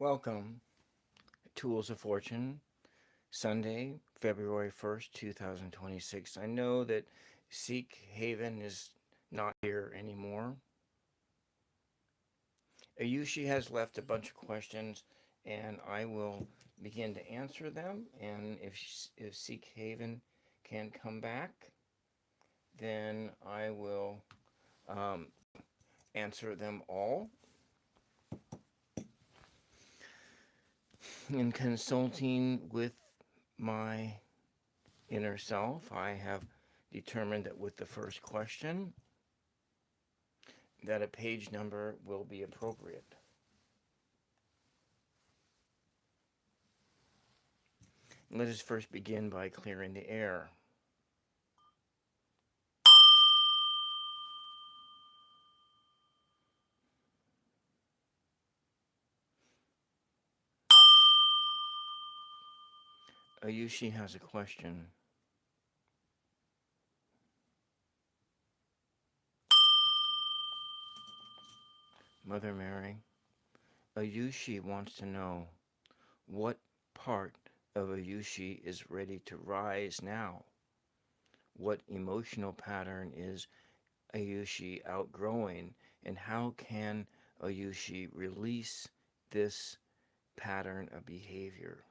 Welcome, Tools of Fortune, Sunday, February 1st, 2026. I know that Seek Haven is not here anymore. Ayushi has left a bunch of questions, and I will begin to answer them. And if Seek Haven can come back, then I will um, answer them all. In consulting with my inner self, I have determined that with the first question, that a page number will be appropriate. Let us first begin by clearing the air. Ayushi has a question. Mother Mary, Ayushi wants to know what part of Ayushi is ready to rise now. What emotional pattern is Ayushi outgrowing, and how can Ayushi release this pattern of behavior?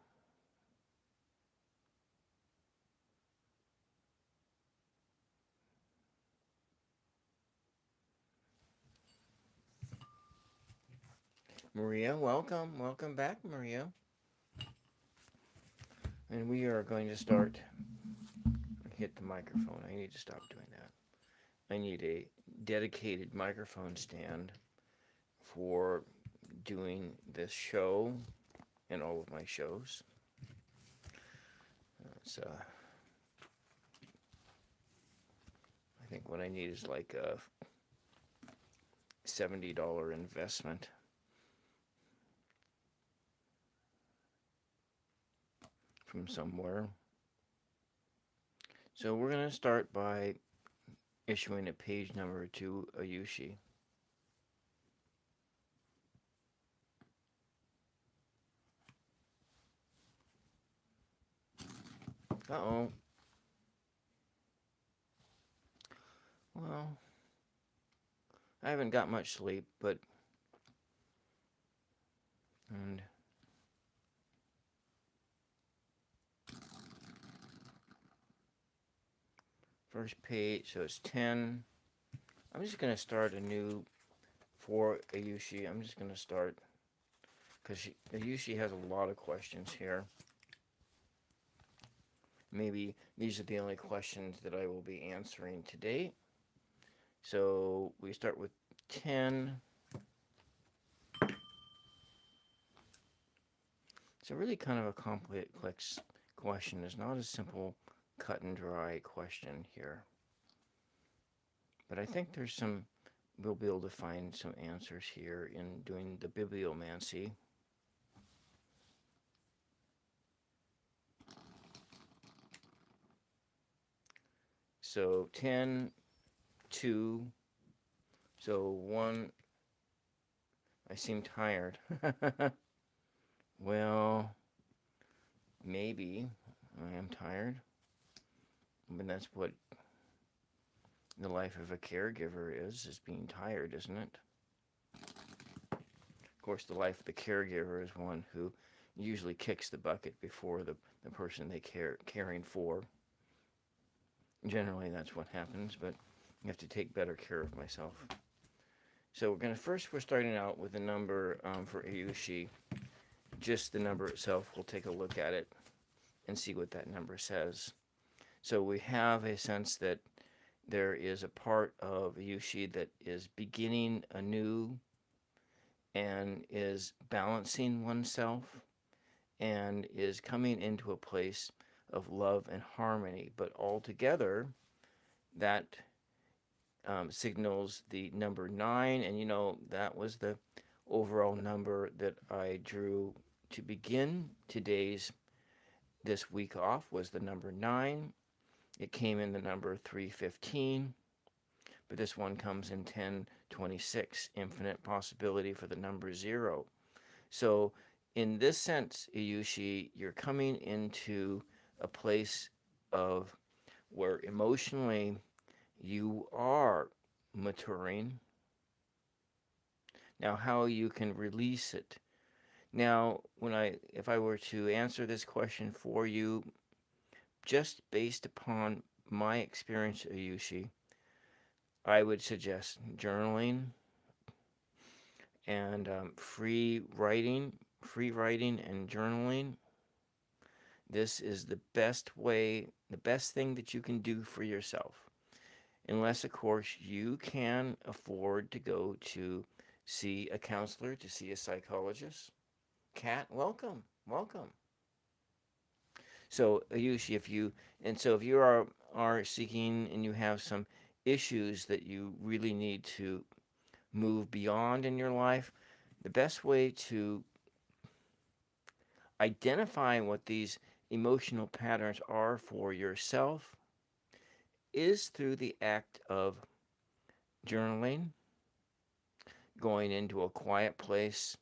Maria, welcome. Welcome back, Maria. And we are going to start. Hit the microphone. I need to stop doing that. I need a dedicated microphone stand for doing this show and all of my shows. It's, I think what I need is like a $70 investment. From somewhere. So we're going to start by issuing a page number to Ayushi. Uh-oh. Well, I haven't got much sleep, but... And... First page, so it's 10. I'm just going to start a new for Ayushi. I'm just going to start, because Ayushi has a lot of questions here. Maybe these are the only questions that I will be answering today. So we start with 10. It's a really kind of a complex question. It's not a simple cut and dry question here. But I think there's some, we'll be able to find some answers here in doing the bibliomancy. So 10, 2, so 1, I seem tired. Well, maybe I am tired. But that's what the life of a caregiver is being tired, isn't it? Of course, the life of the caregiver is one who usually kicks the bucket before the person they caring for. Generally, that's what happens, but I have to take better care of myself. So we're starting out with the number for Ayushi. Just the number itself, we'll take a look at it and see what that number says. So we have a sense that there is a part of Ayushi that is beginning anew and is balancing oneself and is coming into a place of love and harmony. But altogether, that signals the number 9, and you know that was the overall number that I drew to begin this week off, was the number 9. It came in the number 315, but this one comes in 1026, infinite possibility for the number 0. So in this sense, Iyushi, you're coming into a place of where emotionally you are maturing. Now, how you can release it. Now, if I were to answer this question for you, just based upon my experience, Ayushi, I would suggest journaling and free writing and journaling. This is the best way, the best thing that you can do for yourself. Unless, of course, you can afford to go to see a counselor, to see a psychologist. Kat, welcome, welcome. So, Ayushi, if you are seeking and you have some issues that you really need to move beyond in your life, the best way to identify what these emotional patterns are for yourself is through the act of journaling, going into a quiet place,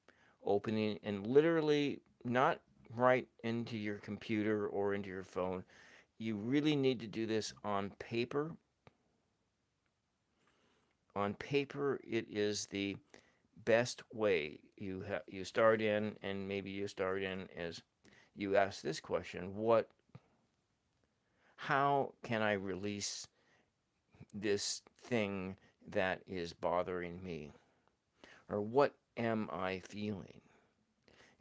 opening, and literally not right into your computer or into your phone. You really need to do this on paper. On paper, it is the best way. You start in, and maybe you start in as you ask this question: how can I release this thing that is bothering me? Or what am I feeling?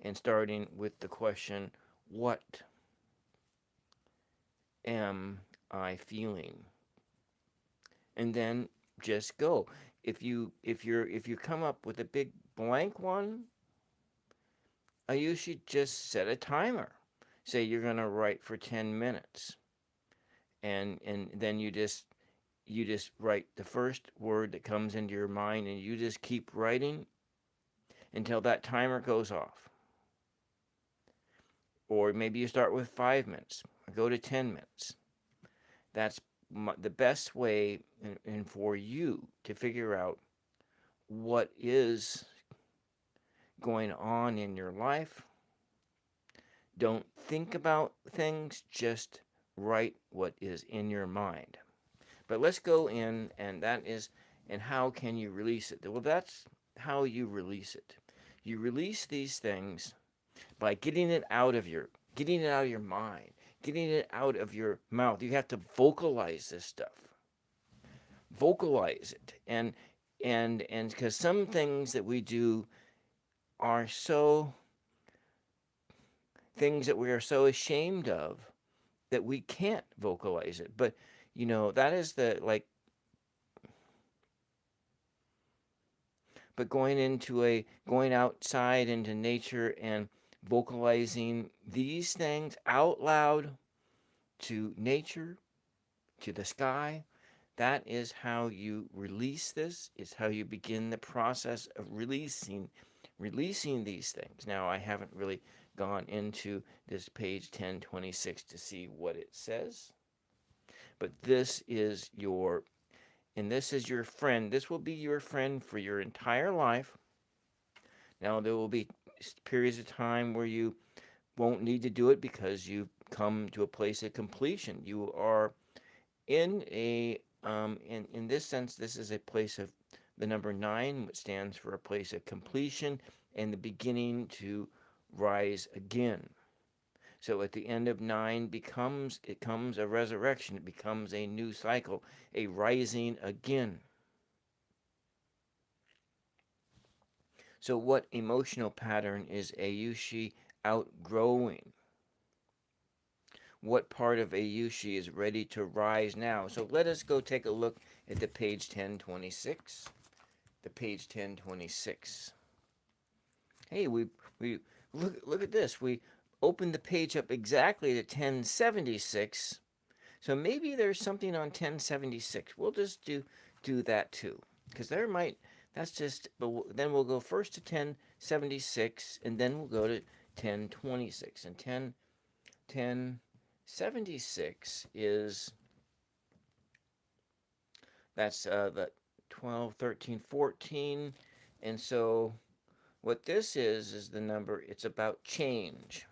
And starting with the question, what am I feeling? And then just go. If you come up with a big blank one, I usually just set a timer. Say you're going to write for 10 minutes. And then you just write the first word that comes into your mind, and you just keep writing until that timer goes off. Or maybe you start with 5 minutes, or go to 10 minutes. That's the best way and for you to figure out what is going on in your life. Don't think about things, just write what is in your mind. But let's go in, and how can you release it? Well, that's how you release it. You release these things by getting it out of your mind, getting it out of your mouth. You have to vocalize this stuff. Vocalize it. And because some things that we do are things that we are so ashamed of that we can't vocalize it. But that is but going outside into nature and vocalizing these things out loud to nature, to the sky, that is how you release this. It's how you begin the process of releasing these things. Now, I haven't really gone into this page 1026 to see what it says, but this is your friend. This will be your friend for your entire life. Now, there will be periods of time where you won't need to do it because you've come to a place of completion. You are in this sense, this is a place of the number 9, which stands for a place of completion and the beginning to rise again. So at the end of 9 becomes a resurrection. It becomes a new cycle, a rising again. So what emotional pattern is Ayushi outgrowing? What part of Ayushi is ready to rise now? So let us go take a look at the page 1026. The page 1026. Hey, we look at this. We opened the page up exactly to 1076. So maybe there's something on 1076. We'll just do that too, because but then we'll go first to 1076, and then we'll go to 1026. And 1076 is, that's the 12, 13, 14. And so What this is the number, it's about change.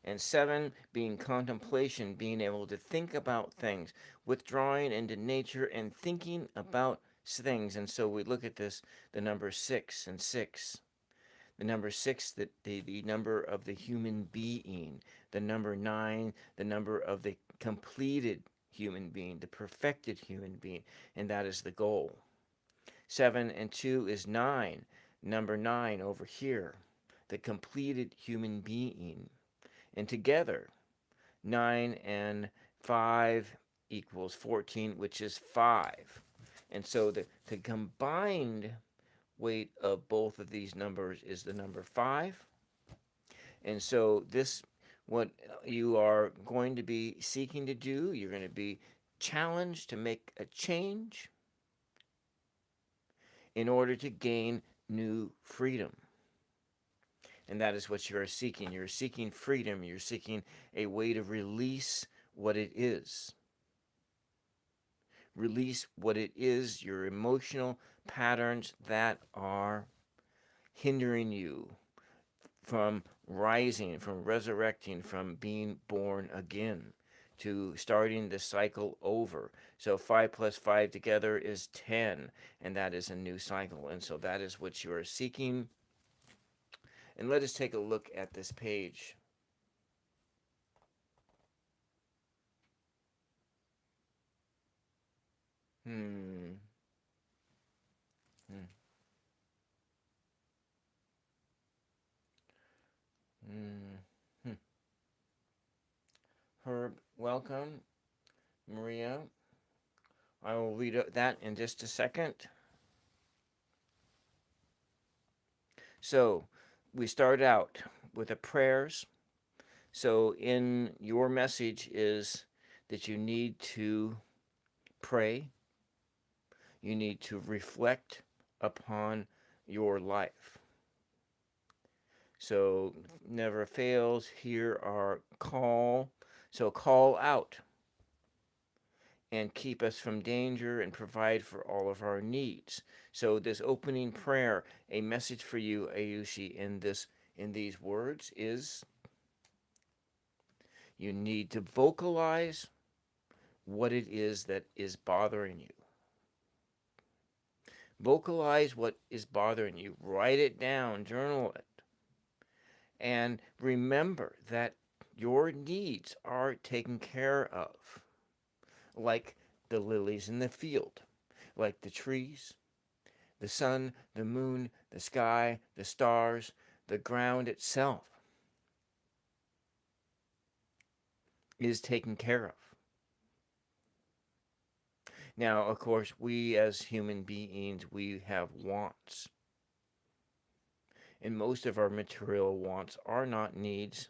And 7 being contemplation, being able to think about things, withdrawing into nature and thinking about things. And so we look at this, the number 6 and 6. The number 6, the number of the human being. The number 9, the number of the completed human being, the perfected human being. And that is the goal. 7 and 2 is 9. Number 9 over here, the completed human being. And together, 9 and 5 equals 14, which is 5. And so the combined weight of both of these numbers is the number 5. And so this, what you are going to be seeking to do, you're going to be challenged to make a change in order to gain new freedom. And that is what you are seeking. You're seeking freedom. You're seeking a way to release what it is. Release what it is, your emotional patterns that are hindering you from rising, from resurrecting, from being born again, to starting the cycle over. So 5 plus 5 together is 10, and that is a new cycle. And so that is what you are seeking. And let us take a look at this page. Herb, welcome. Maria, I will read that in just a second. So, we start out with the prayers. So, in your message is that you need to pray. You need to reflect upon your life. So, never fails. Here are call. So, call out and keep us from danger and provide for all of our needs. So this opening prayer, a message for you, Ayushi, in these words is you need to vocalize what it is that is bothering you. Vocalize what is bothering you. Write it down, journal it. And remember that your needs are taken care of. Like the lilies in the field, like the trees, the sun, the moon, the sky, the stars, the ground itself is taken care of. Now, of course, we as human beings, we have wants. And most of our material wants are not needs.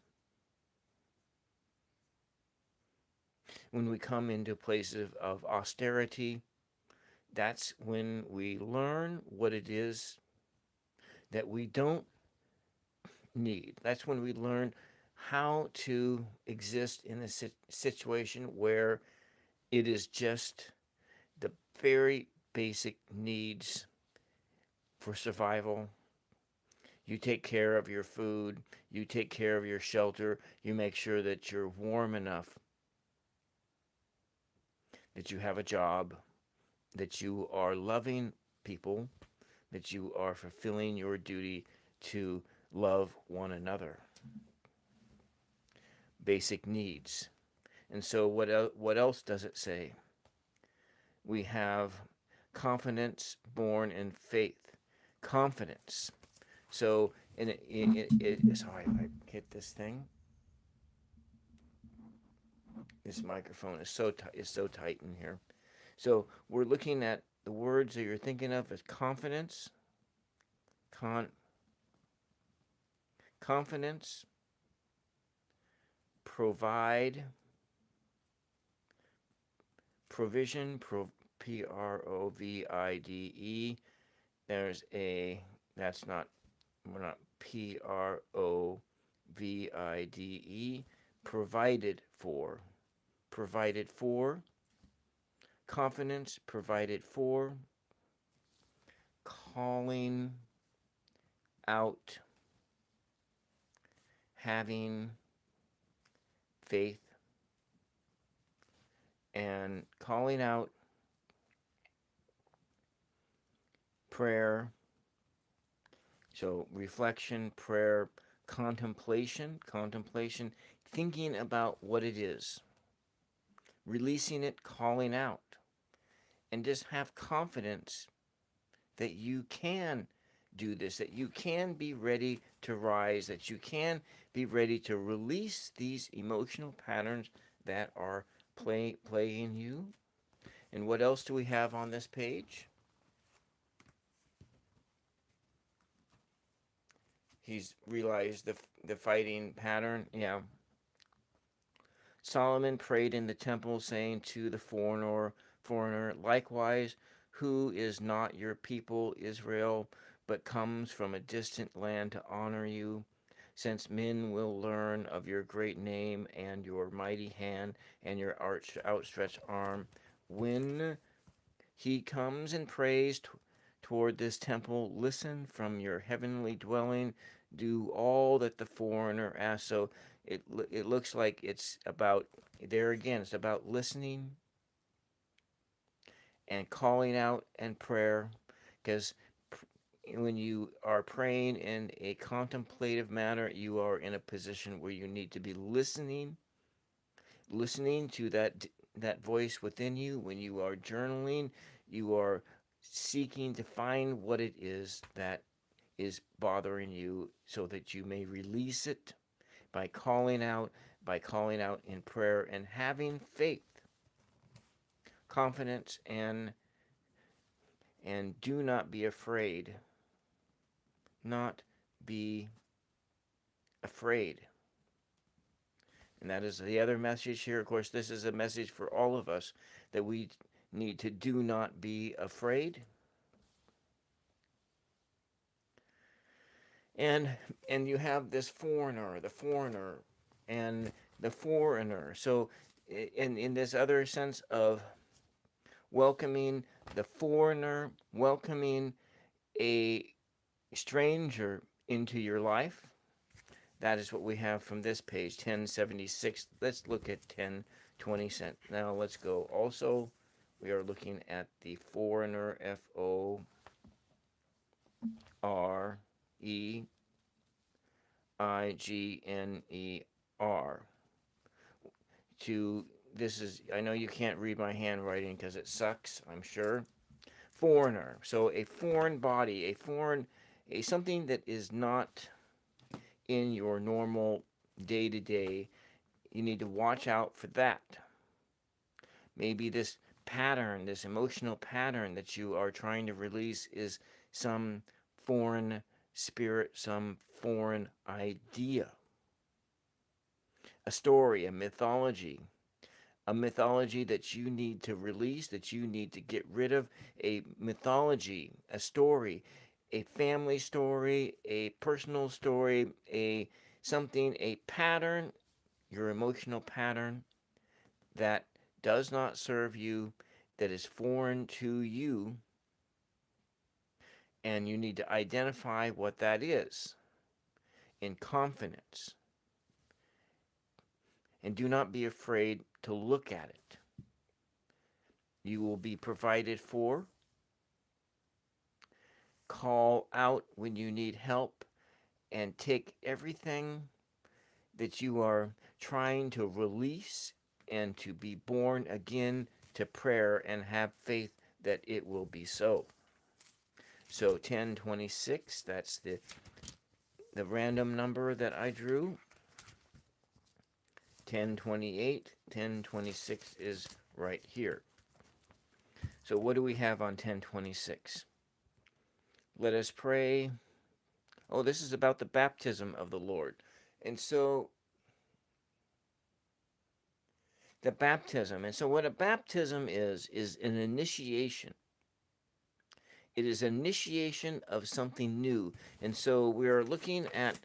When we come into places of austerity, that's when we learn what it is that we don't need. That's when we learn how to exist in a situation where it is just the very basic needs for survival. You take care of your food, you take care of your shelter, you make sure that you're warm enough, that you have a job, that you are loving people, that you are fulfilling your duty to love one another. Basic needs. And so what else does it say? We have confidence born in faith. Confidence. So, sorry, I hit this thing. This microphone is so tight in here. So we're looking at the words that you're thinking of as confidence, confidence, provide, provision, Provide. There's a, that's not, we're not Provide, provided for, confidence, provided for, calling, out having faith and calling out prayer. So reflection, prayer, contemplation, thinking about what it is, releasing it, calling out, and just have confidence that you can do this, that you can be ready to rise, that you can be ready to release these emotional patterns that are plaguing you. And what else do we have on this page? He's realized the fighting pattern. Yeah. Solomon prayed in the temple, saying to the foreigner, likewise, who is not your people Israel, but comes from a distant land to honor you, since men will learn of your great name and your mighty hand and your outstretched arm. When he comes and prays toward this temple, listen from your heavenly dwelling, do all that the foreigner asks. So it looks like it's about, there again, it's about listening and calling out and prayer, because when you are praying in a contemplative manner, you are in a position where you need to be listening to that voice within you. When you are journaling, you are seeking to find what it is that is bothering you, so that you may release it by calling out in prayer and having faith, confidence, and do not be afraid. Not be afraid. And that is the other message here. Of course, this is a message for all of us, that we need to do not be afraid. And you have this foreigner, and the foreigner. So in this other sense of welcoming the foreigner, welcoming a stranger into your life, that is what we have from this page, 1076. Let's look at 1020. Now let's go. Also, we are looking at the foreigner, FOREIGNER. This is, I know you can't read my handwriting because it sucks, I'm sure. Foreigner. So a foreign body, a something that is not in your normal day-to-day. You need to watch out for that. Maybe this pattern, this emotional pattern that you are trying to release, is some foreign spirit, some foreign idea. A story, a mythology that you need to release, that you need to get rid of. A mythology, a story, a family story, a personal story, a pattern, your emotional pattern that does not serve you, that is foreign to you, and you need to identify what that is in confidence. And do not be afraid to look at it. You will be provided for. Call out when you need help, and take everything that you are trying to release and to be born again to prayer, and have faith that it will be so. So 1026, that's the random number that I drew. 1028, 1026 is right here. So what do we have on 1026? Let us pray. Oh, this is about the baptism of the Lord. And so the baptism. And so what a baptism is an initiation. It is initiation of something new. And so we are looking at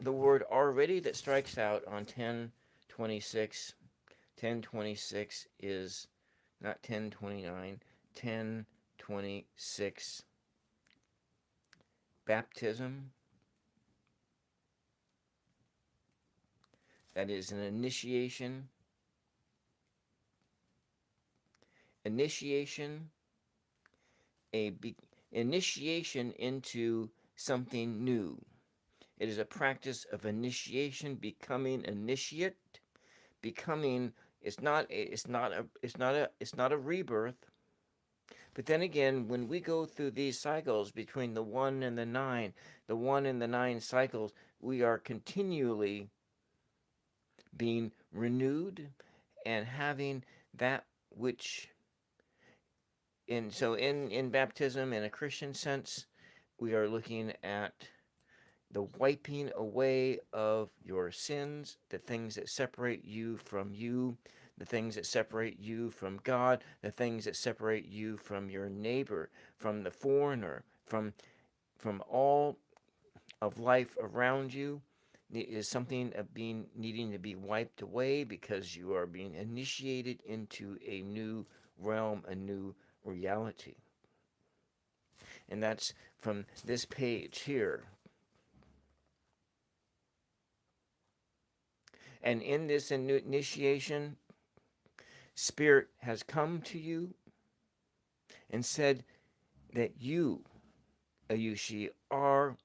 the word already that strikes out on 1026. 1026 is not 1029, 1026. Baptism. That is an initiation. Initiation, initiation into something new. It is a practice of initiation, becoming initiate, becoming. It's not a rebirth. But then again, when we go through these cycles between the 1 and the 9, the 1 and the 9 cycles, we are continually being renewed and having that which in baptism, in a Christian sense, we are looking at the wiping away of your sins, the things that separate you from you, the things that separate you from God, the things that separate you from your neighbor, from the foreigner, from all of life around you. It is something of being needing to be wiped away because you are being initiated into a new realm, a new reality. And that's from this page here. And in this initiation, Spirit has come to you and said that you, Ayushi, are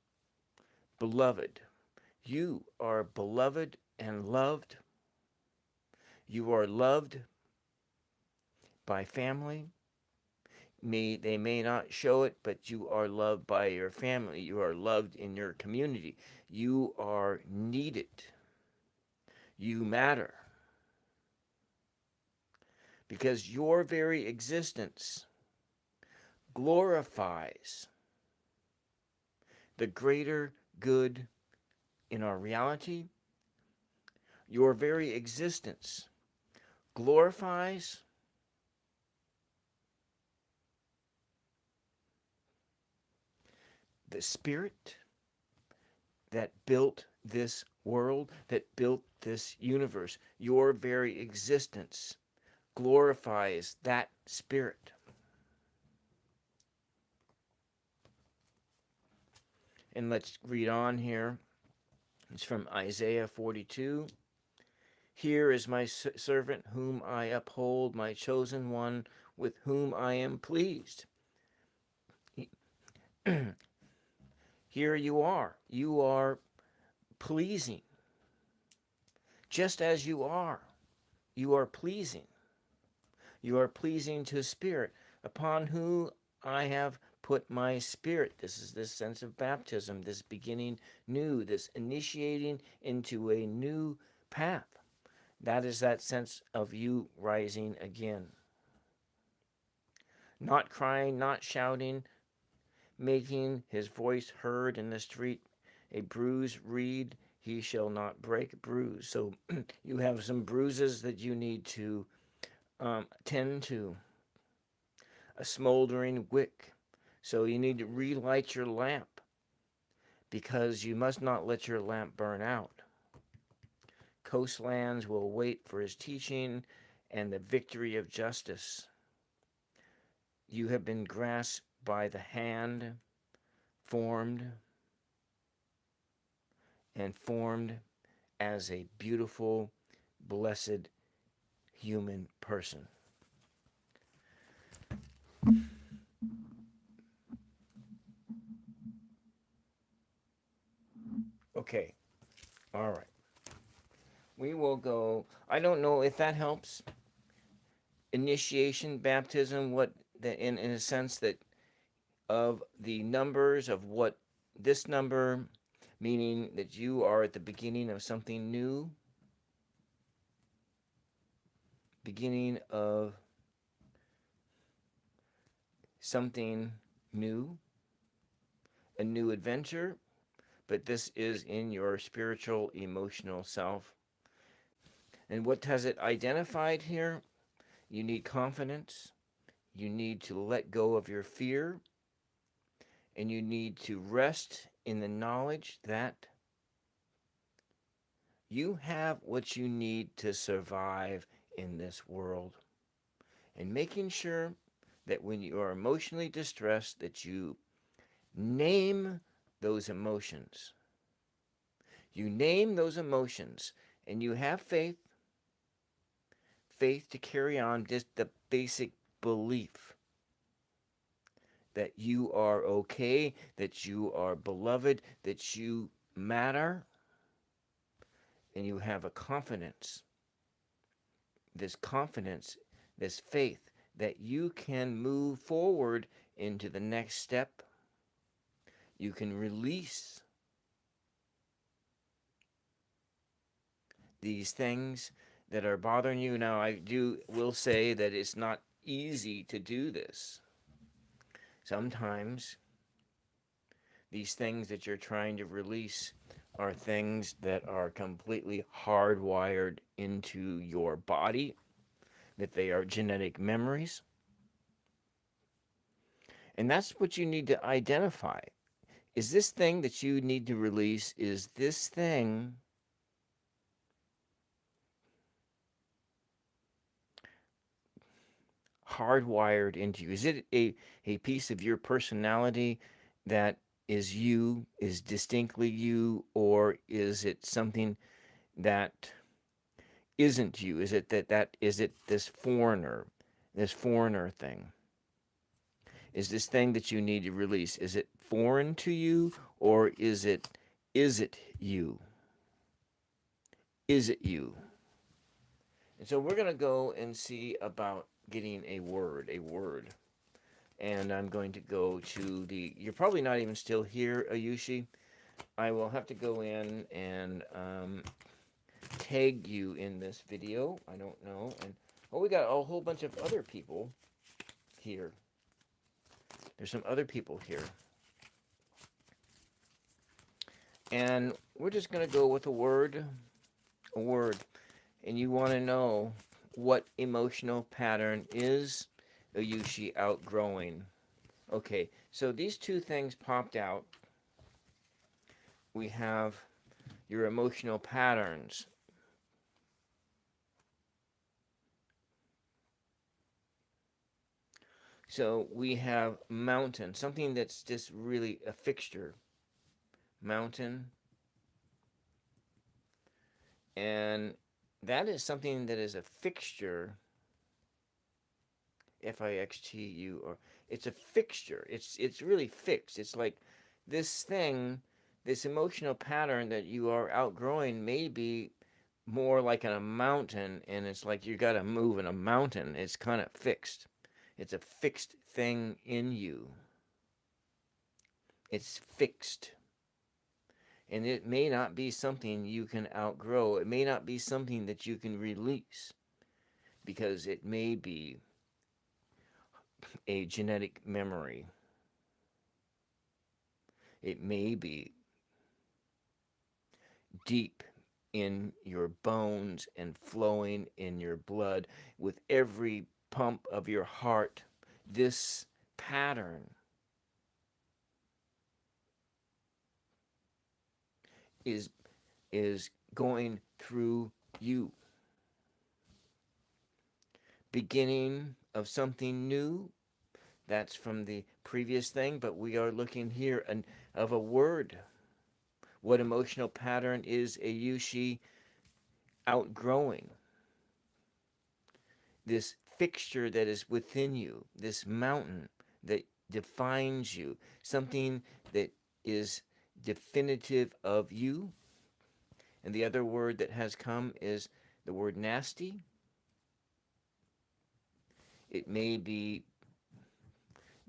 beloved. You are beloved and loved. You are loved by family. They may not show it, but you are loved by your family. You are loved in your community. You are needed. You matter. Because your very existence glorifies the greater good in our reality. Your very existence glorifies the Spirit that built this world, that built this universe. Your very existence glorifies that Spirit. And let's read on here. It's from Isaiah 42. Here is my servant whom I uphold, my chosen one with whom I am pleased. Here you are. You are pleasing. Just as you are pleasing. You are pleasing to Spirit, upon whom I have put my Spirit. This is this sense of baptism, this beginning new, this initiating into a new path. That is that sense of you rising again. Not crying, not shouting, making his voice heard in the street. A bruised reed he shall not break. Bruise. So you have some bruises that you need to tend to. A smoldering wick. So you need to relight your lamp, because you must not let your lamp burn out. Coastlands will wait for his teaching and the victory of justice. You have been grasped by the hand, formed as a beautiful, blessed human person. Okay, all right. We will go, I don't know if that helps. Initiation, baptism, what that in a sense that of the numbers of what this number, meaning that you are at the beginning of something new, beginning of something new, a new adventure, but this is in your spiritual, emotional self. And what has it identified here? You need confidence. You need to let go of your fear. And you need to rest in the knowledge that you have what you need to survive in this world. And making sure that when you are emotionally distressed, that you name those emotions. You name those emotions And you have faith, faith to carry on, just the basic belief that you are okay, that you are beloved, that you matter, and you have a confidence, this faith that you can move forward into the next step. You can release these things that are bothering you. Now, will say that it's not easy to do this. Sometimes these things that you're trying to release are things that are completely hardwired into your body, that they are genetic memories. And that's what you need to identify. Is this thing that you need to release, is this thing hardwired into you? Is it a piece of your personality that is you, is distinctly you, or is it something that isn't you? Is it is it this foreigner thing? Is this thing that you need to release, is it foreign to you, or is it you? Is it you? And so we're going to go and see about getting a word. And I'm going to go to you're probably not even still here, Ayushi. I will have to go in and tag you in this video. I don't know. And we got a whole bunch of other people here. There's some other people here. And we're just going to go with a word. And you want to know what emotional pattern is Ayushi outgrowing. Okay, so these two things popped out. We have your emotional patterns. So we have mountain, something that's just really a fixture. Mountain. And that is something that is a fixture. F-I-X-T-U, or it's a fixture. It's really fixed. It's like this thing, this emotional pattern that you are outgrowing may be more like in a mountain, and it's like you got to move in a mountain. It's kind of fixed. It's a fixed thing in you. It's fixed. And it may not be something you can outgrow. It may not be something that you can release, because it may be a genetic memory. It may be deep in your bones and flowing in your blood with every pump of your heart. This pattern is going through you. Beginning of something new. That's from the previous thing, but we are looking here of a word. What emotional pattern is Ayushi outgrowing? This fixture that is within you, this mountain that defines you, something that is definitive of you. And the other word that has come is the word nasty. It may be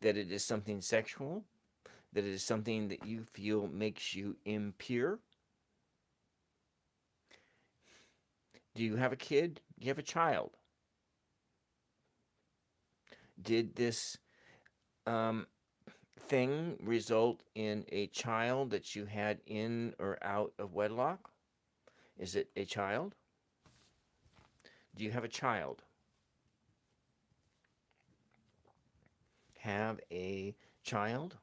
that it is something sexual, that it is something that you feel makes you impure. Do you have a kid? Do you have a child? Did this thing result in a child that you had in or out of wedlock? Is it a child? Do you have a child? Have a child?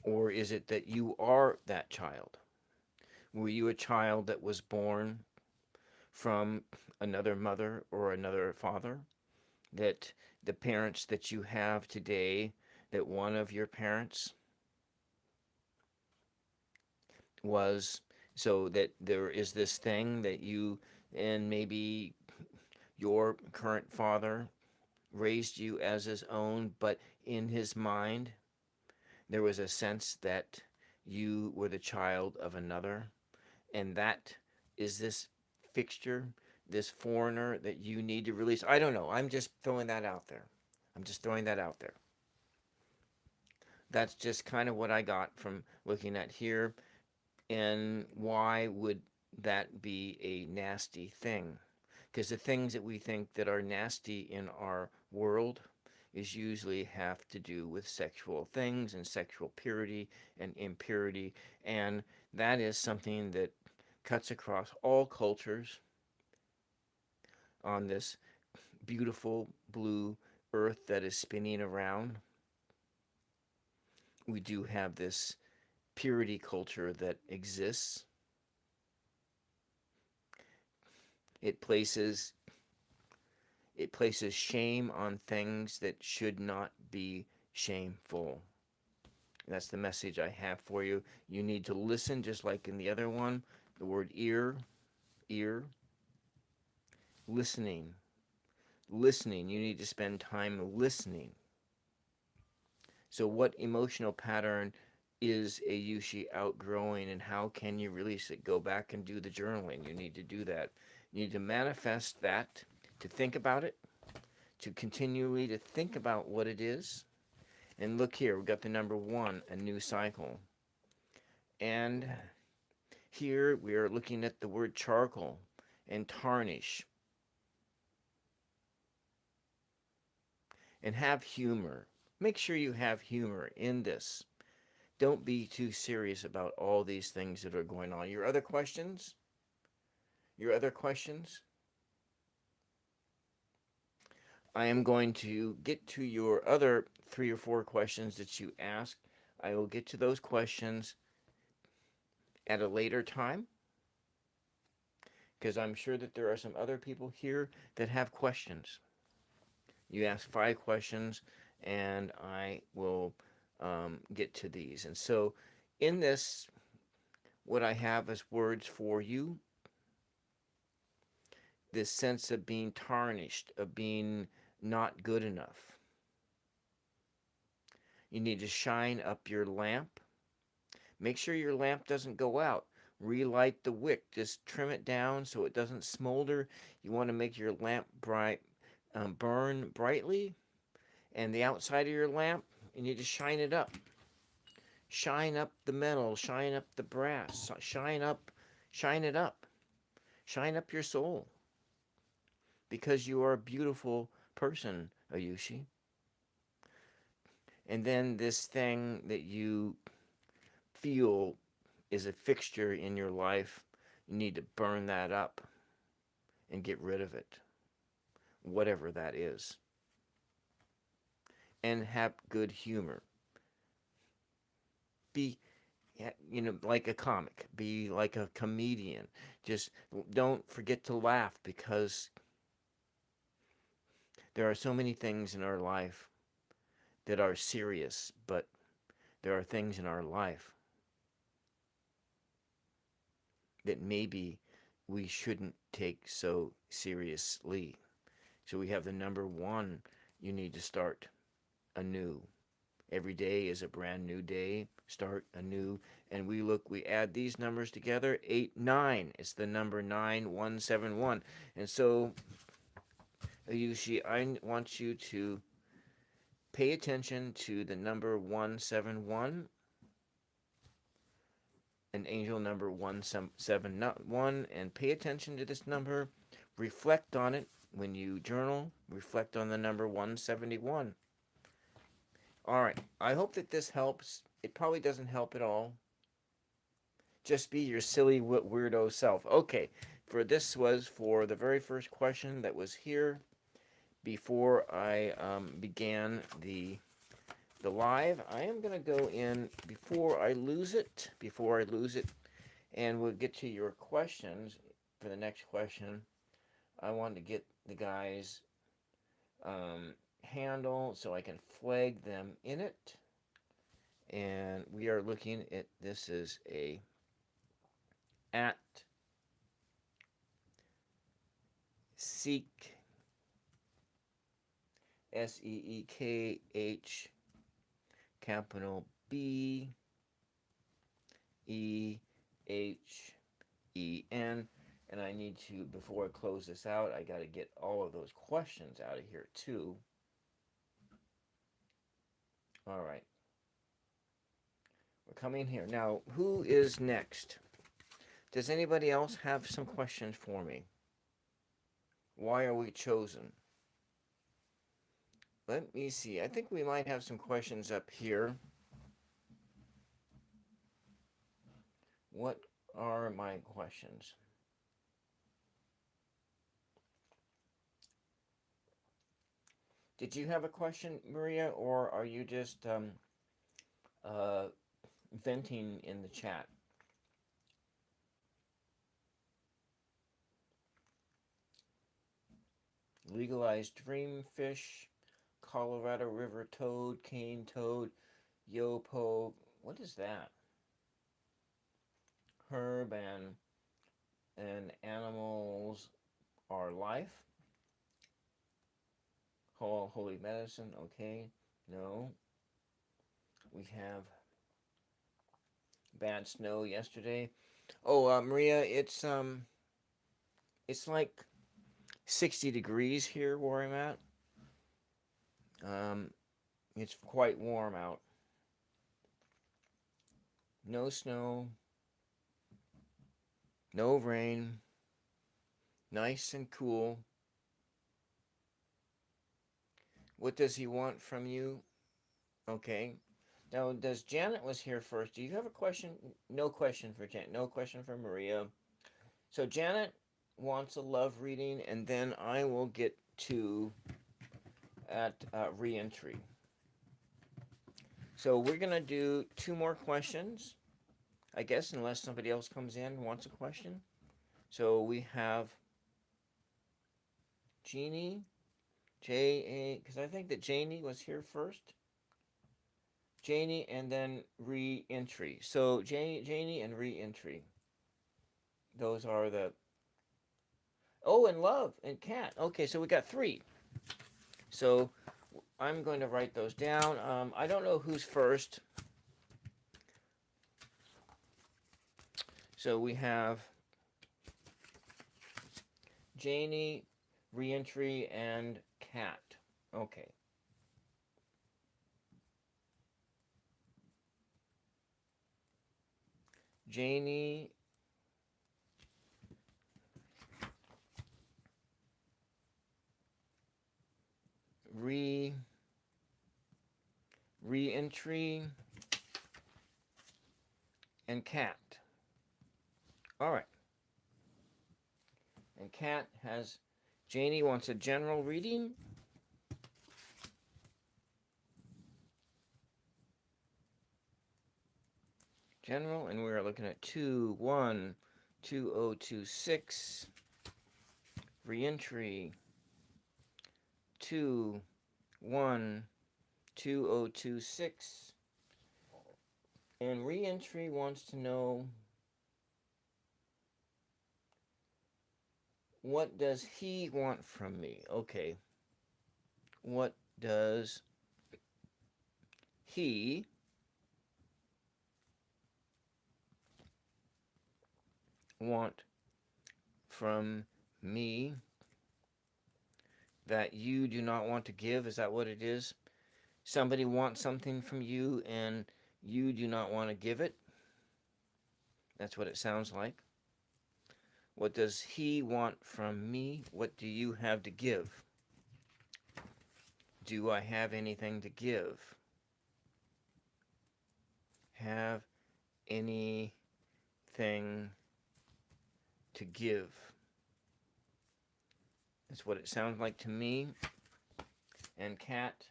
Or is it that you are that child? Were you a child that was born from another mother or another father? That the parents that you have today, that one of your parents was so that there is this thing that you and maybe your current father raised you as his own, but in his mind, there was a sense that you were the child of another, and that is this fixture, this foreigner that you need to release. I don't know. I'm just throwing that out there. I'm just throwing that out there. That's just kind of what I got from looking at here. And why would that be a nasty thing? Because the things that we think that are nasty in our world is usually have to do with sexual things and sexual purity and impurity. And that is something that cuts across all cultures on this beautiful blue earth that is spinning around. We do have this purity culture that exists. It places shame on things that should not be shameful. That's the message I have for you. You need to listen, just like in the other one. The word ear, listening. Listening. You need to spend time listening. So what emotional pattern is a Yushi outgrowing, and how can you release it? Go back and do the journaling. You need to do that. You need to manifest that, to think about it, to continually to think about what it is. And look here, we've got the number 1, a new cycle. And here we are looking at the word charcoal and tarnish. And have humor. Make sure you have humor in this. Don't be too serious about all these things that are going on. Your other questions? Your other questions? I am going to get to your other 3 or 4 questions that you asked. I will get to those questions at a later time, because I'm sure that there are some other people here that have questions. You asked 5 questions, and I will get to these. And so in this, what I have as words for you, this sense of being tarnished, of being not good enough. You need to shine up your lamp. Make sure your lamp doesn't go out. Relight the wick. Just trim it down so it doesn't smolder. You want to make your lamp burn brightly. And the outside of your lamp, you need to shine it up. Shine up the metal. Shine up the brass. Shine it up. Shine up your soul. Because you are a beautiful person, Ayushi. And then this thing that you feel is a fixture in your life, you need to burn that up and get rid of it, whatever that is. And have good humor. Be, like a comic. Be like a comedian. Just don't forget to laugh, because there are so many things in our life that are serious, but there are things in our life that maybe we shouldn't take so seriously. So we have the number 1, you need to start anew. Every day is a brand new day. Start anew. And we add these numbers together. 8, 9. It's the number 9171. And so, Ayushi, I want you to pay attention to the number 171, an angel number 171, and pay attention to this number. Reflect on it when you journal. Reflect on the number 171. All right, I hope that this helps. It probably doesn't help at all. Just be your silly weirdo self. Okay, this was for the very first question that was here before I began the live. I am going to go in before I lose it, and we'll get to your questions. For the next question, I want to get the guys handle so I can flag them in it. And we are looking at, this is a at seek, SEEKH, capital BEHEN, and I need to, before I close this out, I got to get all of those questions out of here too. All right. We're coming here. Now, who is next? Does anybody else have some questions for me? Why are we chosen? Let me see. I think we might have some questions up here. What are my questions? Did you have a question, Maria, or are you just venting in the chat? Legalized dreamfish, Colorado River toad, cane toad, yopo. What is that? Herb and animals are life. Holy medicine. Okay. No. We have bad snow yesterday. Oh, Maria, it's like 60 degrees here where I'm at. It's quite warm out. No snow. No rain. Nice and cool. What does he want from you? Okay. Now, does Janet was here first? Do you have a question? No question for Janet. No question for Maria. So Janet wants a love reading, and then I will get to at re-entry. So we're going to do 2 more questions, I guess, unless somebody else comes in and wants a question. So we have Jeannie, J-A, because I think that Janie was here first. Janie and then re-entry. So Janie and re-entry. Those are the... Oh, and love and cat. Okay, so we got 3. So I'm going to write those down. I don't know who's first. So we have Janie, re-entry, and cat. Okay. Janie, re-entry, and cat. All right. And cat has, Janie wants a general reading. General, and we're looking at 2-1-2026. Re-entry 2-1-2026. And re-entry wants to know, what does he want from me? Okay. What does he want from me that you do not want to give? Is that what it is? Somebody wants something from you and you do not want to give it? That's what it sounds like. What does he want from me? What do you have to give? Do I have anything to give? Have anything to give? That's what it sounds like to me. And Kat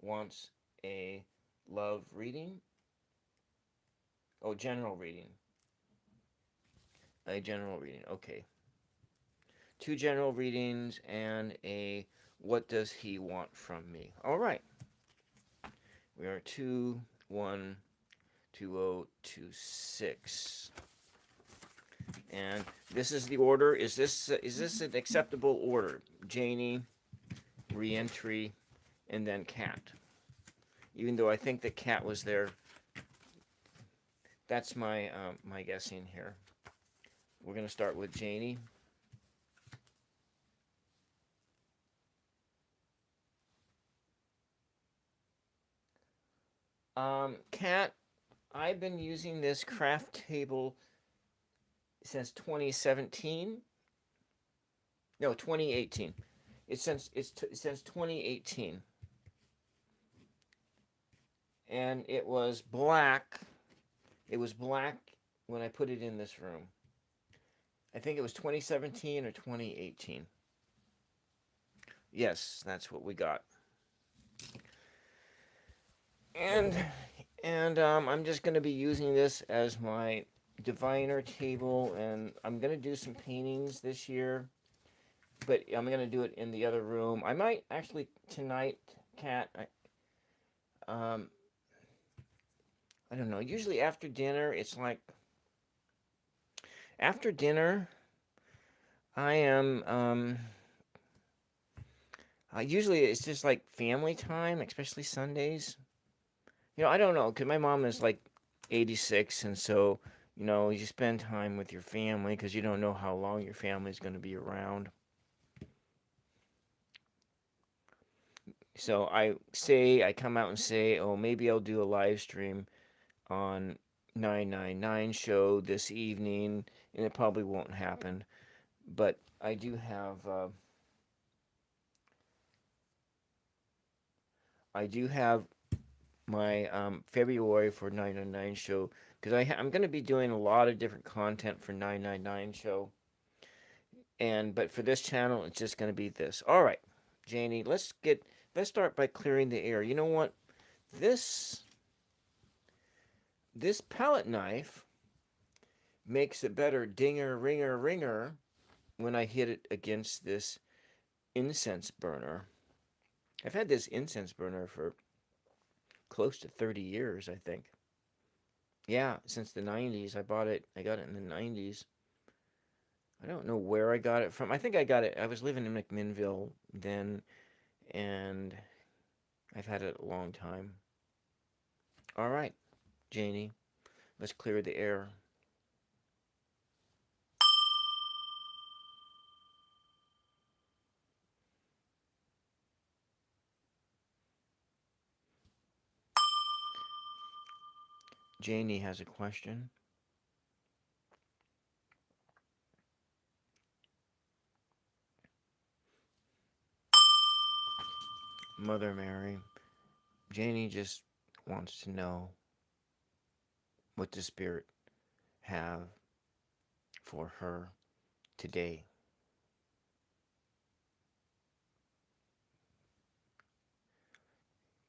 wants a love reading. Oh, general reading. A general reading, okay. 2 general readings and a what does he want from me? All right. We are 2-1-2026. And this is the order. Is this an acceptable order? Janie, reentry, and then cat. Even though I think that cat was there, that's my my guessing here. We're gonna start with Janie. Cat, I've been using this craft table since 2017. No, 2018. Since 2018, and it was black. It was black when I put it in this room. I think it was 2017 or 2018. Yes, that's what we got. And I'm just going to be using this as my diviner table, and I'm going to do some paintings this year, but I'm going to do it in the other room. I might actually tonight, Kat. I don't know. Usually after dinner, it's like after dinner, I am usually it's just like family time, especially Sundays. I don't know, because my mom is like 86, and so, you spend time with your family because you don't know how long your family is going to be around. So I come out and say, oh, maybe I'll do a live stream on 999 show this evening, and it probably won't happen. But I do have my February for 999 show, because I'm going to be doing a lot of different content for 999 show, but for this channel it's just going to be this. All right, Janie, let's start by clearing the air. You know what? This palette knife makes a better dinger ringer ringer when I hit it against this incense burner. I've had this incense burner for close to 30 years, I think. Yeah, since the 90s. I got it in the 90s. I don't know where I got it from. I think I was living in McMinnville then, and I've had it a long time. All right, Janie, let's clear the air. Janie has a question. Mother Mary, Janie just wants to know what the Spirit have for her today.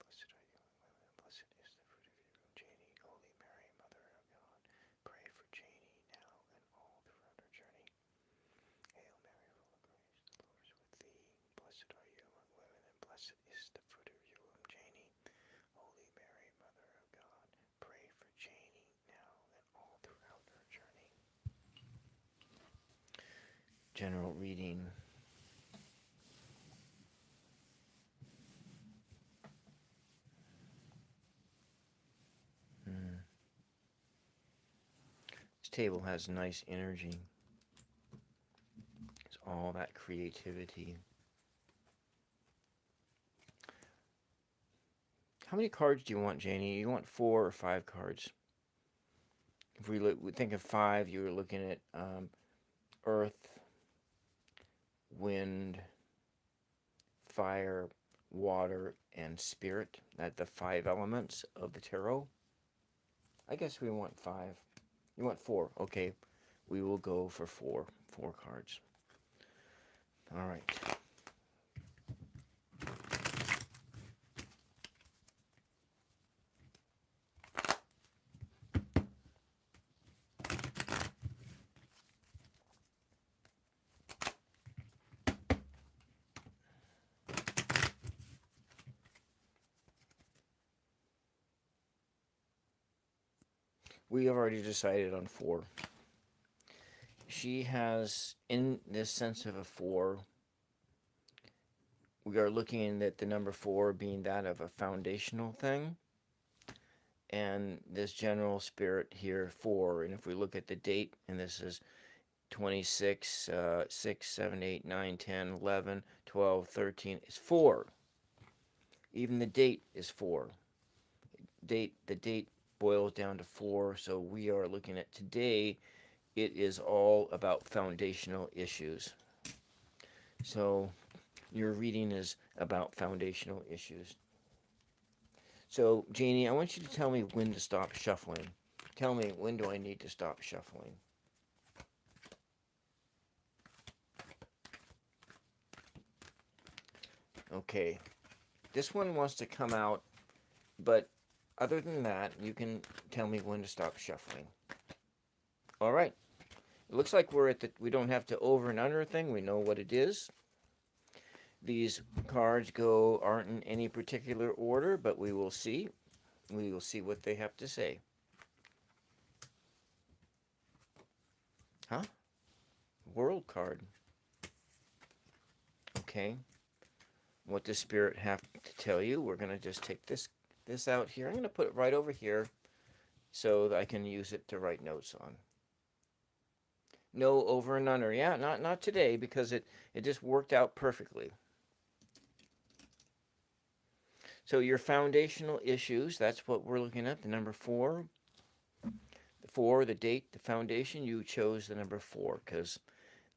Blessed are you among women, and blessed is the fruit of your womb, Janie. Holy Mary, Mother of God, pray for Janie now and all throughout her journey. Hail Mary, full of grace, the Lord is with thee. Blessed are you among women, and blessed is the fruit of your womb, Janie. Holy Mary, Mother of God, pray for Janie now and all throughout her journey. General reading. This table has nice energy. It's all that creativity. How many cards do you want, Janie? You want 4 or 5 cards? If we think of 5, you were looking at earth, wind, fire, water, and spirit. That's the 5 elements of the tarot. I guess we want 5. You want 4. Okay, we will go for 4 cards. All right. We have already decided on 4. she has, in this sense of a 4, we are looking at the number 4 being that of a foundational thing. And this general spirit here, 4. And if we look at the date, and this is 26, 6, 7, 8, 9, 10, 11, 12, 13, is 4. Even the date is 4. The date boils down to 4. So we are looking at today, it is all about foundational issues. So your reading is about foundational issues. So, Janie, I want you to tell me when to stop shuffling. Tell me, when do I need to stop shuffling? Okay. This one wants to come out, but other than that, you can tell me when to stop shuffling. All right. It looks like we don't have to over and under thing. We know what it is. These cards aren't in any particular order, but we will see. We will see what they have to say. Huh? World card. Okay. What does Spirit have to tell you? We're going to just take this out here. I'm going to put it right over here so that I can use it to write notes on. No over and under. Yeah, not today, because it just worked out perfectly. So your foundational issues, that's what we're looking at, the number 4. The 4, the date, the foundation, you chose the number 4 because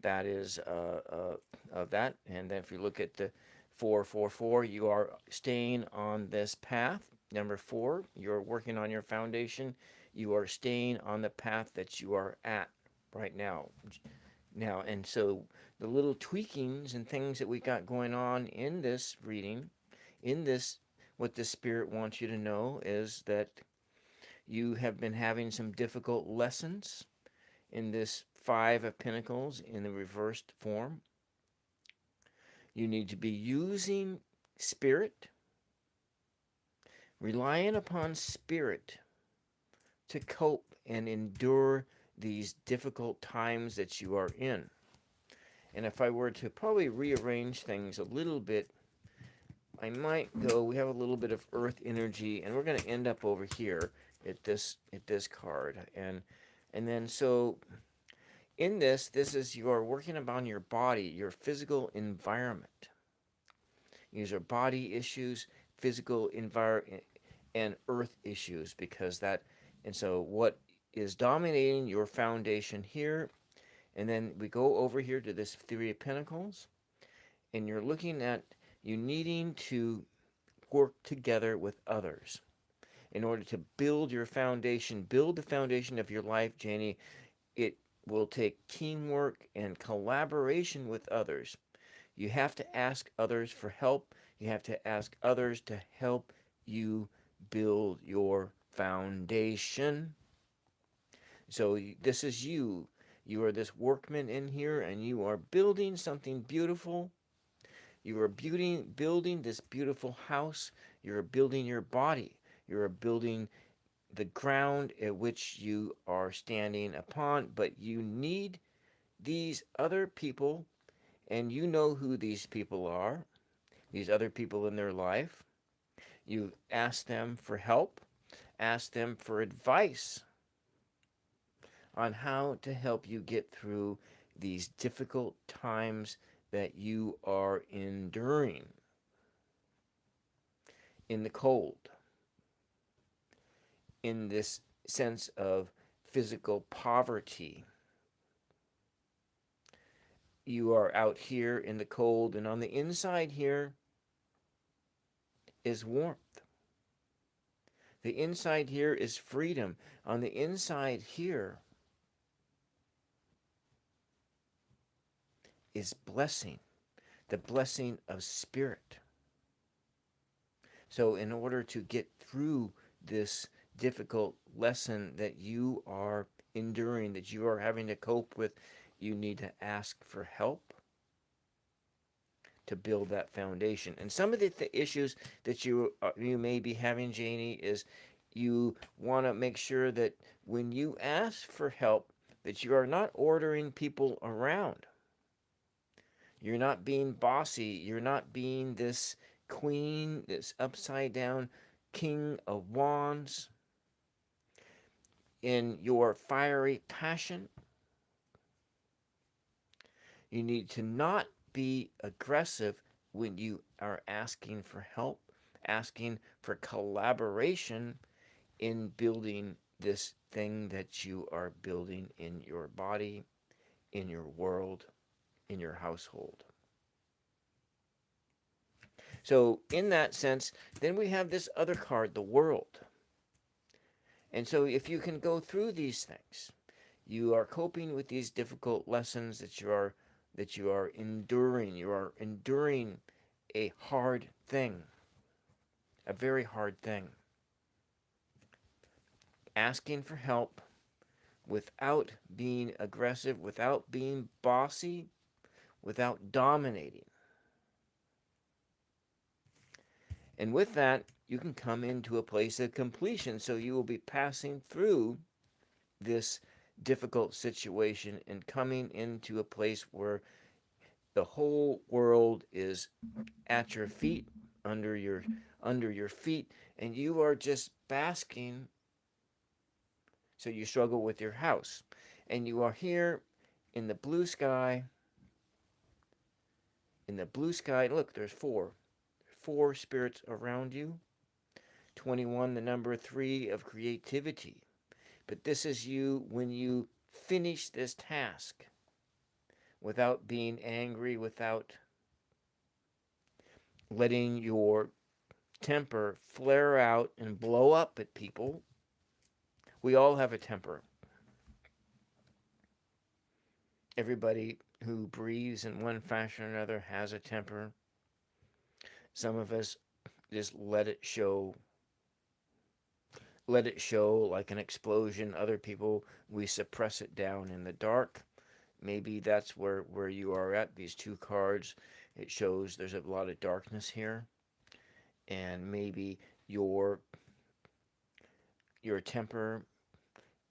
that is of that. And then if you look at the 444, you are staying on this path. Number 4, you're working on your foundation. You are staying on the path that you are at right now. And so the little tweakings and things that we got going on in this reading, what the Spirit wants you to know is that you have been having some difficult lessons in this 5 of Pentacles in the reversed form. You need to be using Spirit, relying upon Spirit to cope and endure these difficult times that you are in. And if I were to probably rearrange things a little bit, I might go, we have a little bit of earth energy, and we're going to end up over here at this card. And then so in this is you are working upon your body, your physical environment. These are body issues, physical environment, and earth issues, because and so what is dominating your foundation here, and then we go over here to this 3 of Pentacles, and you're looking at you needing to work together with others in order to build your foundation, build the foundation of your life, Janie. It will take teamwork and collaboration with others. You have to ask others for help. You have to ask others to help you build your foundation. So this is you. You are this workman in here, and you are building something beautiful. You are building this beautiful house. You are building your body. You are building the ground at which you are standing upon. But you need these other people, and you know who these people are, these other people in their life. You ask them for help, ask them for advice on how to help you get through these difficult times that you are enduring in the cold, in this sense of physical poverty. You are out here in the cold, and on the inside here is warmth. The inside here is freedom. On the inside here is blessing, the blessing of Spirit. So in order to get through this difficult lesson that you are enduring, that you are having to cope with, you need to ask for help to build that foundation. And some of the issues that you may be having, Janie, is you want to make sure that when you ask for help, that you are not ordering people around. You're not being bossy. You're not being this queen, this upside down king of wands in your fiery passion. You need to not be aggressive when you are asking for help, asking for collaboration in building this thing that you are building in your body, in your world, in your household. So in that sense, then we have this other card, the world. And so if you can go through these things, you are coping with these difficult lessons that you are enduring. You are enduring a hard thing, a very hard thing. Asking for help without being aggressive, without being bossy, without dominating. And with that, you can come into a place of completion. So you will be passing through this difficult situation and coming into a place where the whole world is at your feet, under your feet, and you are just basking. So you struggle with your house, and you are here in the blue sky. In the blue sky, look, there's four spirits around you. 21, the number 3 of creativity. But this is you when you finish this task without being angry, without letting your temper flare out and blow up at people. We all have a temper. Everybody who breathes in one fashion or another has a temper. Some of us just let it show like an explosion. Other people, we suppress it down in the dark. Maybe that's where you are at. These two cards, it shows there's a lot of darkness here. And maybe your temper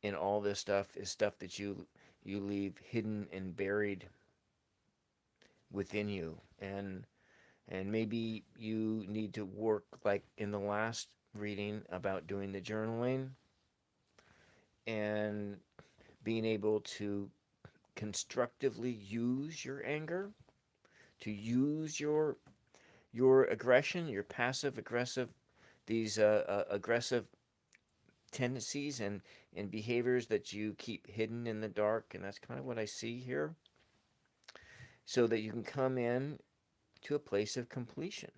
and all this stuff is stuff that you leave hidden and buried within you. And maybe you need to work, like in the last reading, about doing the journaling and being able to constructively use your anger, to use your aggression, your passive aggressive, these aggressive tendencies and behaviors that you keep hidden in the dark. And that's kind of what I see here, so that you can come in to a place of completion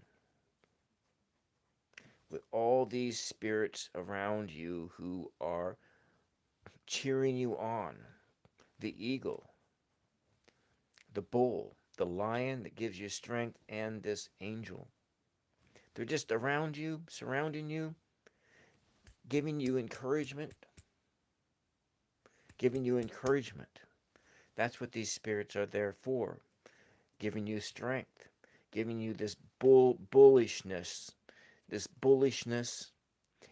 with all these spirits around you who are cheering you on. The eagle, the bull, the lion that gives you strength, and this angel. They're just around you, surrounding you, giving you encouragement. Giving you encouragement. That's what these spirits are there for. Giving you strength. Giving you this bullishness. This bullishness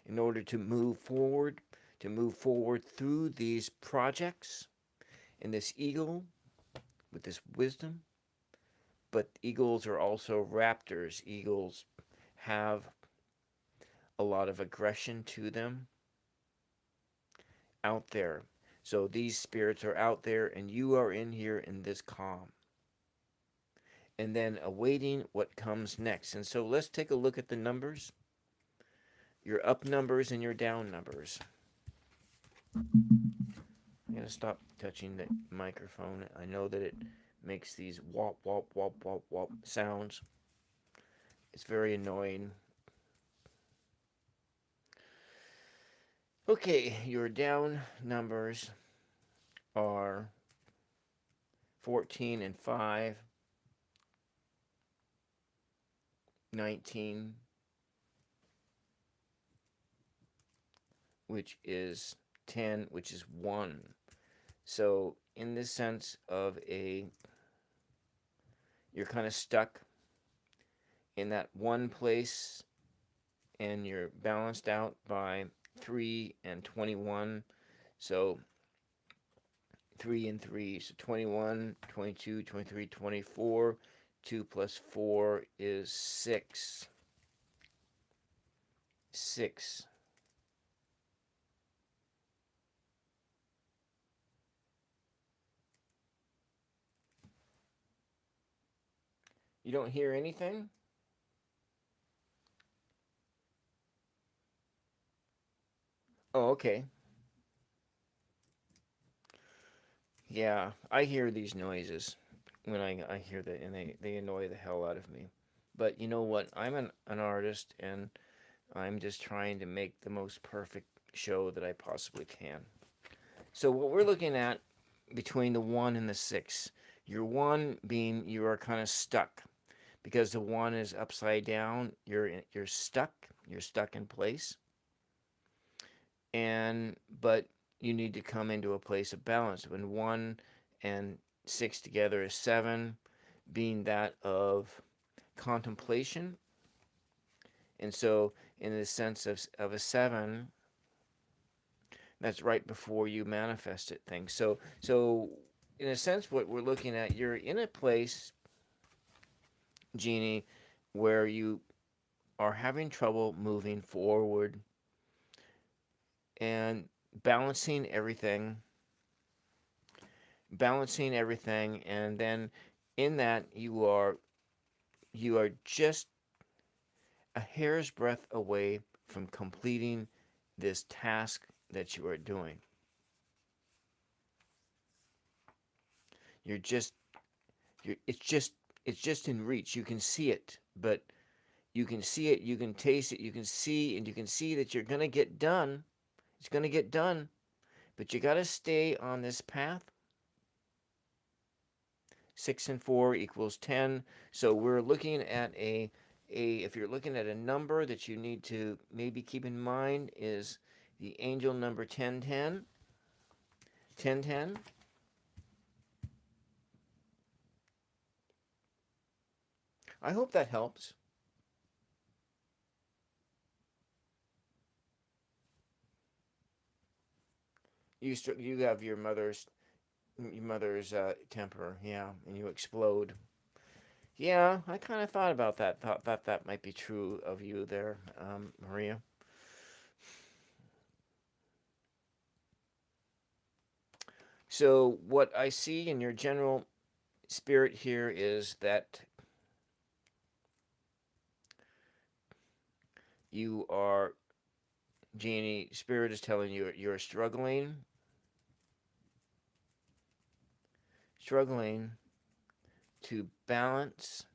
in order to move forward. To move forward through these projects. And this eagle with this wisdom. But eagles are also raptors. Eagles have a lot of aggression to them out there. So these spirits are out there, and you are in here in this calm. And then awaiting what comes next. And so let's take a look at the numbers. Your up numbers and your down numbers. I'm going to stop touching the microphone. I know that it makes these wop, wop, wop, wop, wop sounds. It's very annoying. Okay, your down numbers are 14 and 5, 19, which is 10, which is 1. So in this sense of you're kind of stuck in that one place, and you're balanced out by 3 and 21. So 3 and 3. So 21, 22, 23, 24. 2 plus 4 is 6. 6. You don't hear anything? Oh, okay. Yeah, I hear these noises when I hear that, and they annoy the hell out of me. But you know what? I'm an artist, and I'm just trying to make the most perfect show that I possibly can. So what we're looking at between the 1 and the 6, your 1 being you are kind of stuck because the 1 is upside down. You're stuck. You're stuck in place. But you need to come into a place of balance. When 1 and 6 together is 7, being that of contemplation. And so in the sense of a 7, that's right before you manifested things. So in a sense, what we're looking at, you're in a place, Jeannie, where you are having trouble moving forward and balancing everything, and then in that you are just a hair's breadth away from completing this task that you are doing. You're just it's just in reach. You can see it, but you can see it, you can taste it, you can see, and you can see that you're going to get done. It's going to get done, but you got to stay on this path. 6 and 4 equals 10. So we're looking at if you're looking at a number that you need to maybe keep in mind is the angel number 1010. 1010. I hope that helps. You have your mother's temper, yeah, and you explode. Yeah, I kind of thought about that. Thought that might be true of you there, Maria. So what I see in your general spirit here is that you are, Jeannie, spirit is telling you you're struggling to balance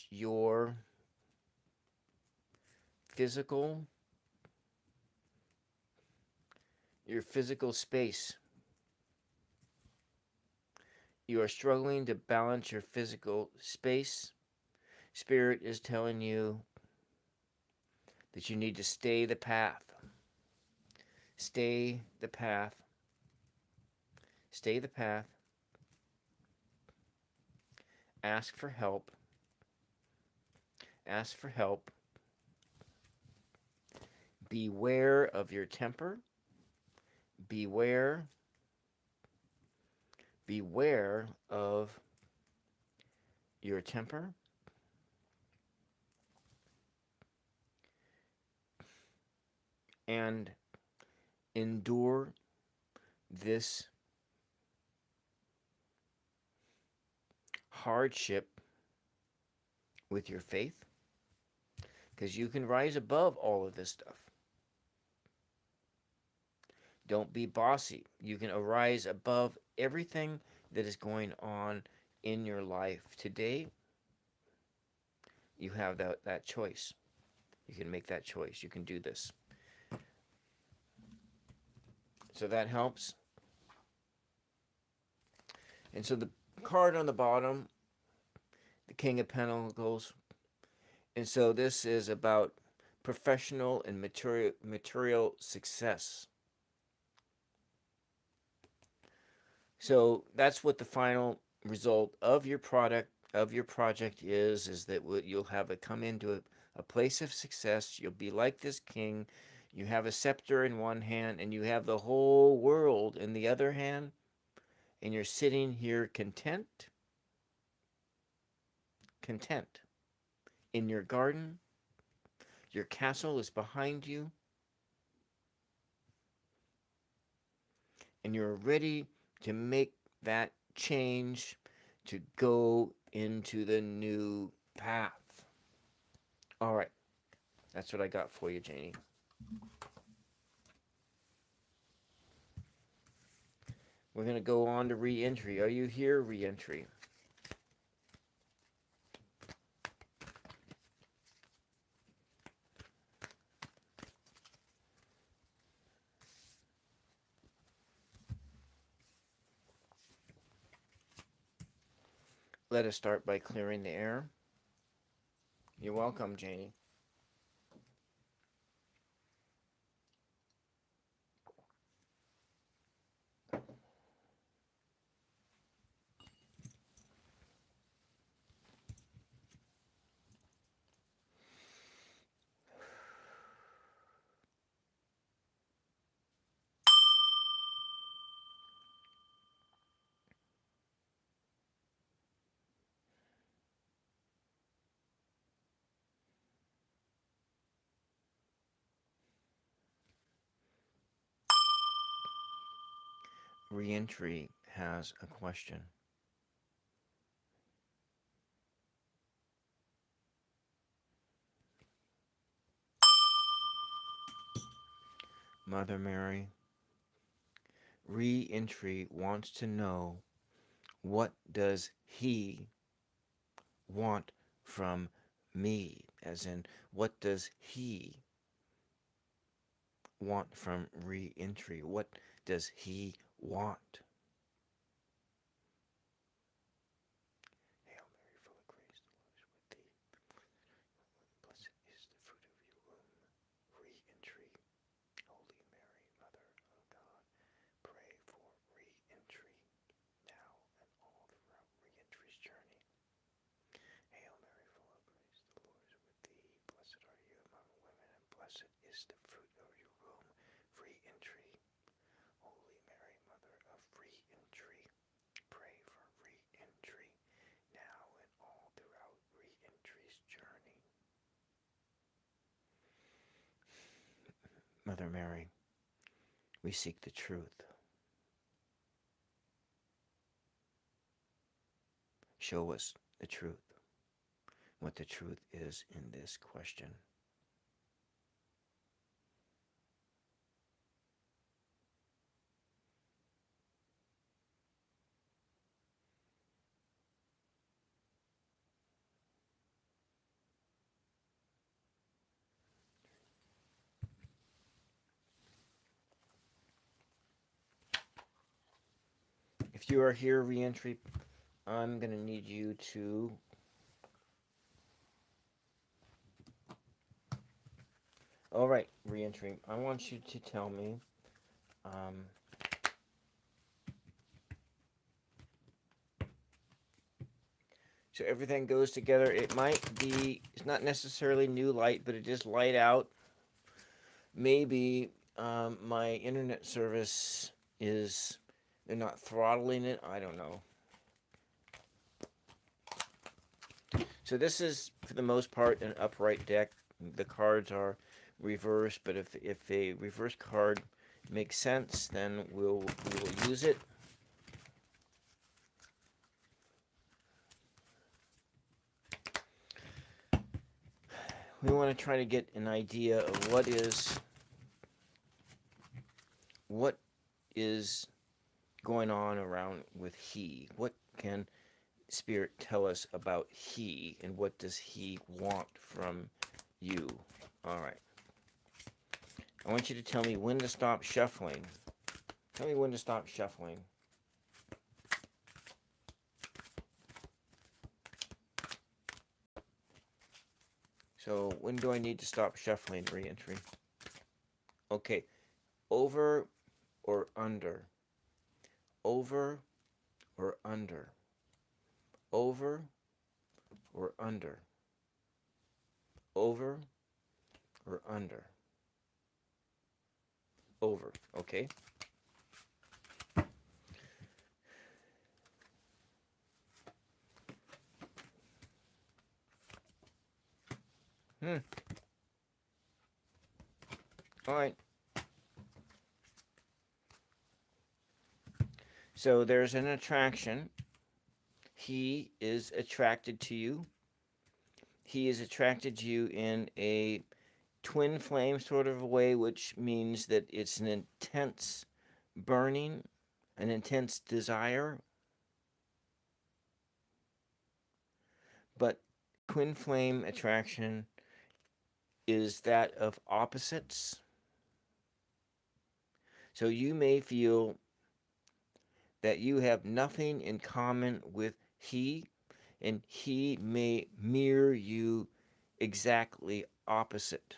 your physical space. You are struggling to balance your physical space. Spirit is telling you that you need to stay the path. Stay the path. Stay the path. Ask for help. Ask for help. Beware of your temper. Beware of your temper. And endure this hardship with your faith, because you can rise above all of this stuff. Don't be bossy. You can arise above everything that is going on in your life today. You have that choice. You can make that choice. You can do this. So that helps. And so the card on the bottom, the King of Pentacles. And so this is about professional and material success. So that's what the final result of your project is that you'll have it come into a place of success. You'll be like this king. You have a scepter in one hand and you have the whole world in the other hand, and you're sitting here content, content in your garden. Your castle is behind you, and you're ready to make that change to go into the new path. All right, that's what I got for you, Janie. We're going to go on to re-entry. Are you here, re-entry? Let us start by clearing the air. You're welcome, Janie. Re-entry has a question. Mother Mary, re-entry wants to know, what does he want from me? As in, what does he want from re-entry? What does he want? Hail Mary, full of grace, the Lord is with thee. Blessed is the fruit of your womb. Re-entry. Holy Mary, Mother of God, pray for re-entry now and all throughout re-entry's journey. Hail Mary, full of grace, the Lord is with thee. Blessed are you among women, and blessed is the fruit of your womb. Re-entry. Holy Mary, Mother of re-entry, pray for re-entry now and all throughout re-entry's journey. Mother Mary, we seek the truth. Show us the truth, what the truth is in this question. If you are here, re-entry, I'm going to need you to all right, re-entry, I want you to tell me so everything goes together. It might be, it's not necessarily new light, but it is light out. Maybe my internet service is, they're not throttling it. I don't know. So this is, for the most part, an upright deck. The cards are reversed, but if a reverse card makes sense, then we will use it. We want to try to get an idea of what is going on around with he. What can Spirit tell us about he, and what does he want from you? All right. I want you to tell me when to stop shuffling. Tell me when to stop shuffling. So when do I need to stop shuffling, re-entry? Okay. Over or under? Over or under? Over or under? Over or under? over. Okay. All right. So there's an attraction. He is attracted to you. He is attracted to you in a twin flame sort of a way, which means that it's an intense burning, an intense desire. But twin flame attraction is that of opposites. So you may feel that you have nothing in common with he, and he may mirror you exactly opposite.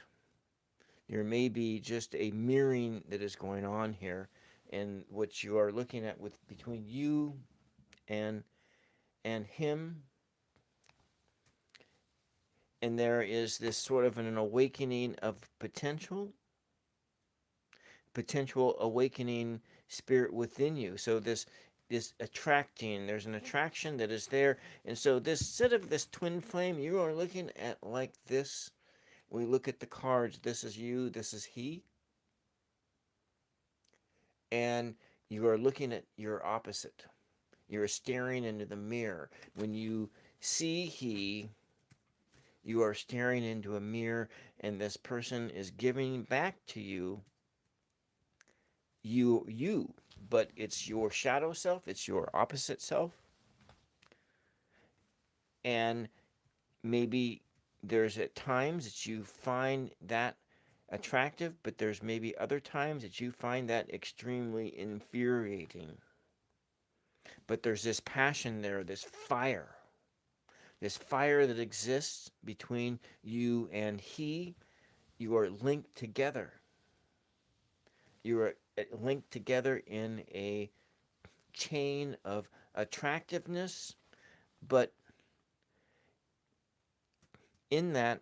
There may be just a mirroring that is going on here, and what you are looking at with between you and him, and there is this sort of an awakening of potential awakening spirit within you. So this attracting, there's an attraction that is there, and so this instead of this twin flame, you are looking at like this. We look at the cards. This is you. This is he, and you are looking at your opposite. You're staring into the mirror. When you see he, you are staring into a mirror, and this person is giving back to you you, but it's your shadow self, it's your opposite self. And maybe there's at times that you find that attractive, but there's maybe other times that you find that extremely infuriating. But there's this passion there, this fire that exists between you and he. You are linked together. You are linked together in a chain of attractiveness, but in that,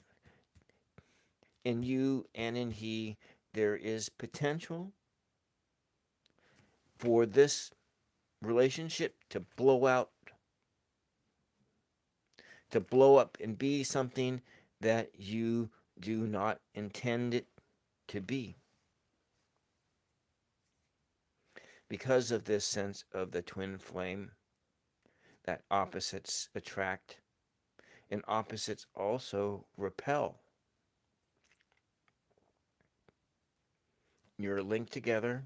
in you and in he, there is potential for this relationship to blow up and be something that you do not intend it to be. Because of this sense of the twin flame, that opposites attract and opposites also repel. You're linked together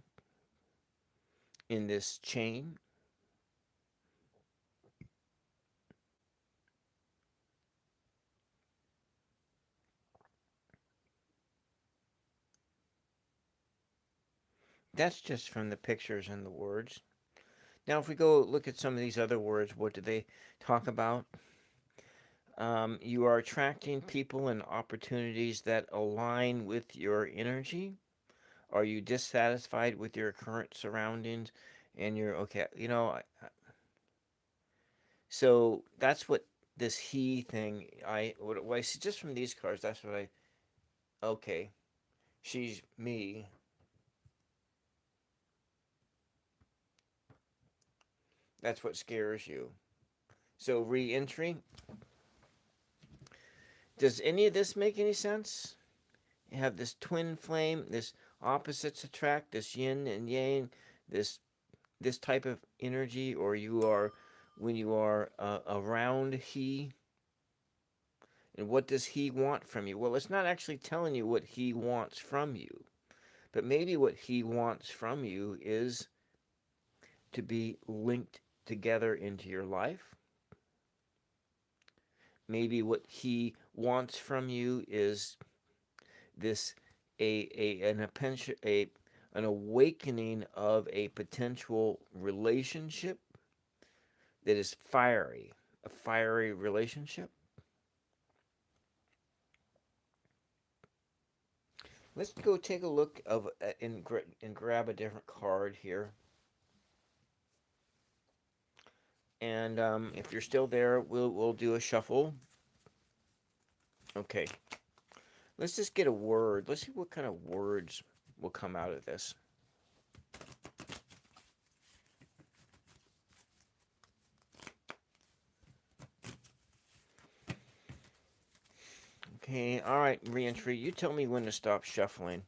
in this chain. That's just from the pictures and the words. Now, if we go look at some of these other words, what do they talk about? You are attracting people and opportunities that align with your energy. Are you dissatisfied with your current surroundings? And you're okay. So that's what this he thing. What I see just from these cards. That's what I. Okay, she's me. That's what scares you. So re-entry. Does any of this make any sense? You have this twin flame, this opposites attract, this yin and yang, this type of energy, or you are when you are around he. And what does he want from you? Well, it's not actually telling you what he wants from you, but maybe what he wants from you is to be linked together into your life. Maybe what he wants from you is this an awakening of a potential relationship that is fiery, a fiery relationship. Let's go take a look of and grab a different card here. And if you're still there, we'll do a shuffle. Okay. Let's just get a word. Let's see what kind of words will come out of this. Okay, all right, reentry. You tell me when to stop shuffling.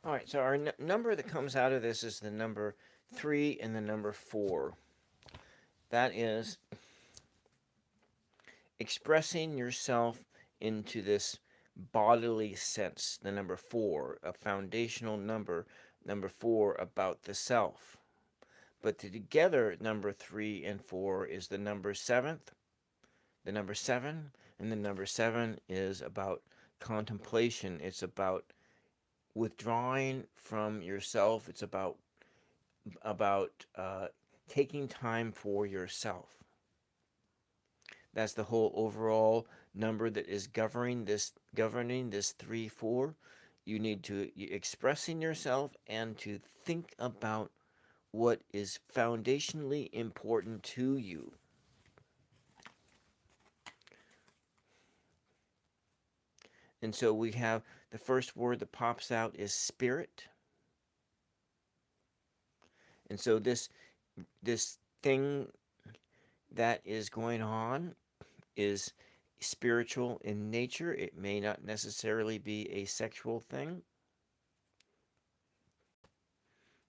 All right, so our number that comes out of this is the number 3 and the number 4. That is expressing yourself into this bodily sense. The number 4, a foundational number, number 4 about the self. But together, number 3 and 4 is the number 7th, the number 7, and the number 7 is about contemplation. It's about withdrawing from yourself. It's about taking time for yourself. That's the whole overall number that is governing this 3-4. You need to expressing yourself and to think about what is foundationally important to you. And so we have the first word that pops out is spirit. And so this thing that is going on is spiritual in nature. It may not necessarily be a sexual thing.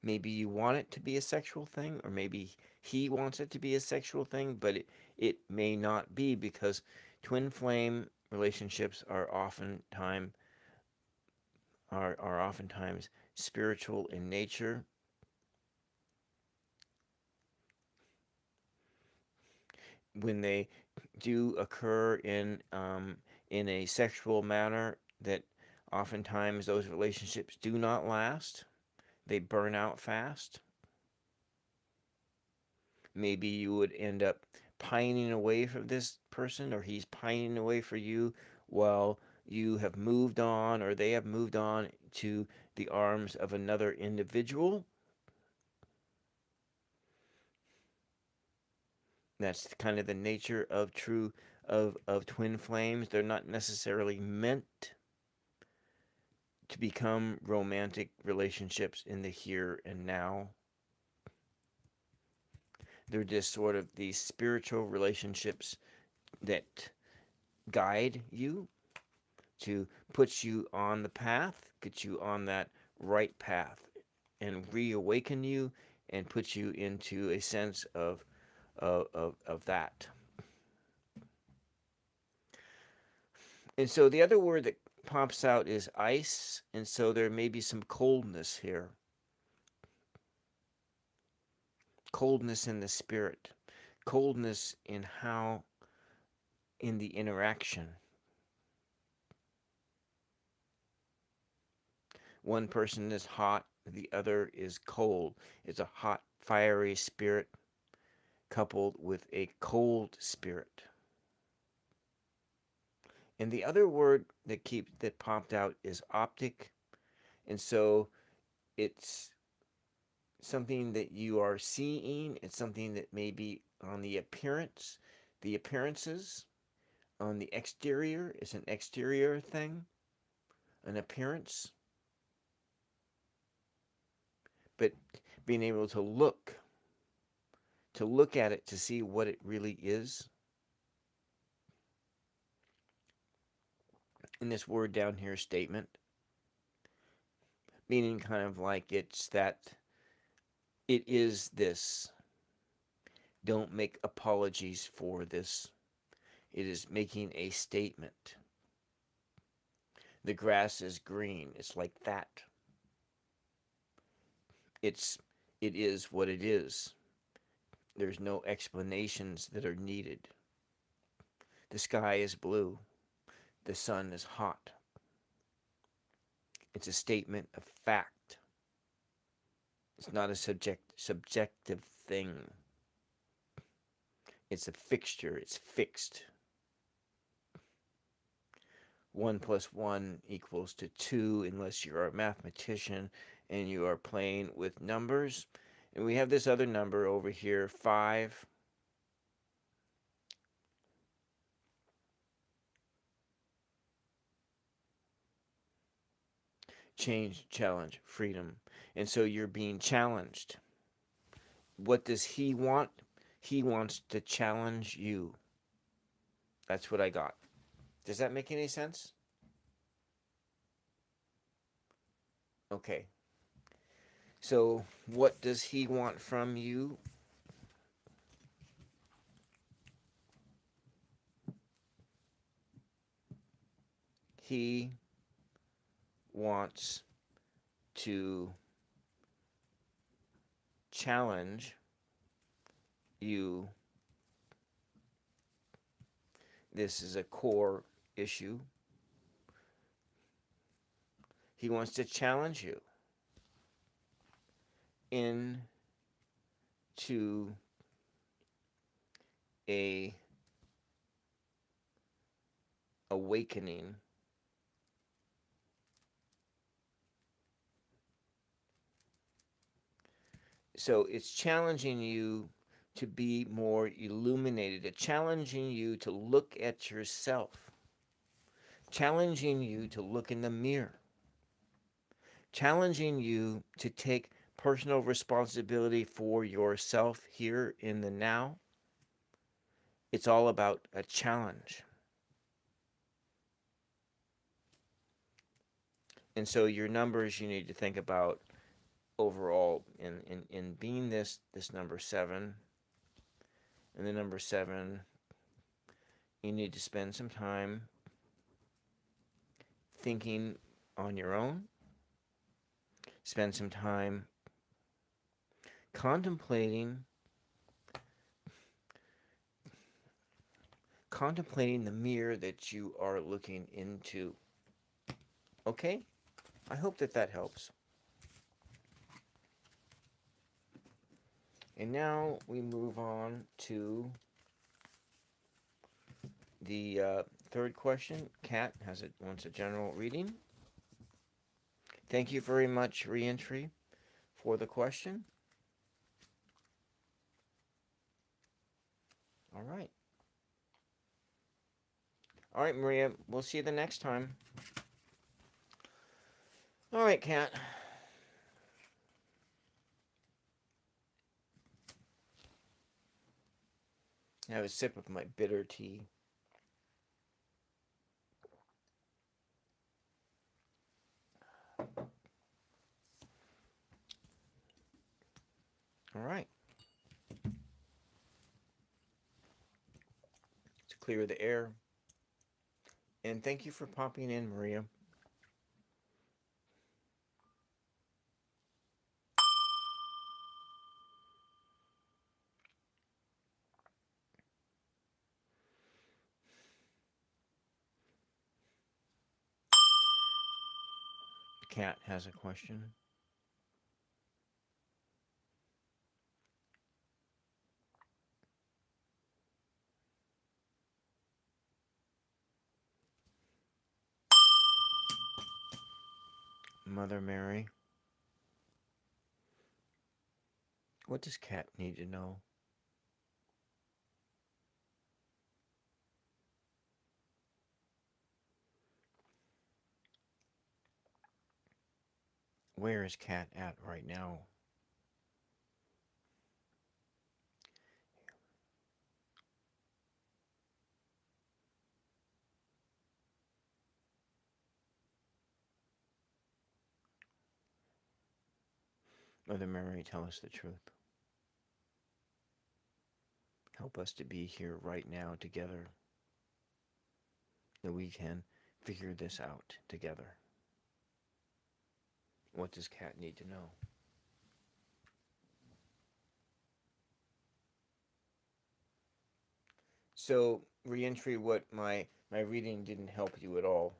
Maybe you want it to be a sexual thing, or maybe he wants it to be a sexual thing, but it may not be, because twin flame relationships are oftentimes spiritual in nature. When they do occur in a sexual manner, that oftentimes those relationships do not last. They burn out fast. Maybe you would end up pining away from this person, or he's pining away for you while you have moved on, or they have moved on to the arms of another individual. That's kind of the nature of twin flames. They're not necessarily meant to become romantic relationships in the here and now. They're just sort of these spiritual relationships that guide you, to put you on the path, get you on that right path, and reawaken you and put you into a sense of that. And so the other word that pops out is ice, and so there may be some coldness here. Coldness in the spirit. Coldness in the interaction. One person is hot, the other is cold. It's a hot, fiery spirit coupled with a cold spirit. And the other word that popped out is optic. And so it's something that you are seeing. It's something that may be on the appearances. On the exterior, it's an exterior thing, an appearance. But being able to look at it, to see what it really is. In this word down here, statement, meaning kind of like it is this. Don't make apologies for this. It is making a statement. The grass is green. It's like that. It is what it is. There's no explanations that are needed. The sky is blue. The sun is hot. It's a statement of fact. It's not a subjective thing. It's a fixture. It's fixed. 1 + 1 = 2, unless you're a mathematician and you are playing with numbers. And we have this other number over here, 5. change, challenge, freedom. And so you're being challenged. What does he want? He wants to challenge you. That's what I got. Does that make any sense? Okay. So what does he want from you? He wants to challenge you. This is a core issue. He wants to challenge you into a awakening. So it's challenging you to be more illuminated. It's challenging you to look at yourself. Challenging you to look in the mirror. Challenging you to take personal responsibility for yourself here in the now. It's all about a challenge. And so your numbers you need to think about overall in being this number 7. And the number 7, you need to spend some time thinking on your own. Spend some time contemplating the mirror that you are looking into. Okay? I hope that helps. And now we move on to the third question. Kat wants a general reading. Thank you very much, Reentry, for the question. All right. All right, Maria. We'll see you the next time. All right, Kat. Have a sip of my bitter tea. All right. To clear the air. And thank you for popping in, Maria. Kat has a question. Mother Mary. What does Kat need to know? Where is Kat at right now? Mother Mary, tell us the truth. Help us to be here right now together, that we can figure this out together. What does Kat need to know? So, Reentry, what my reading didn't help you at all.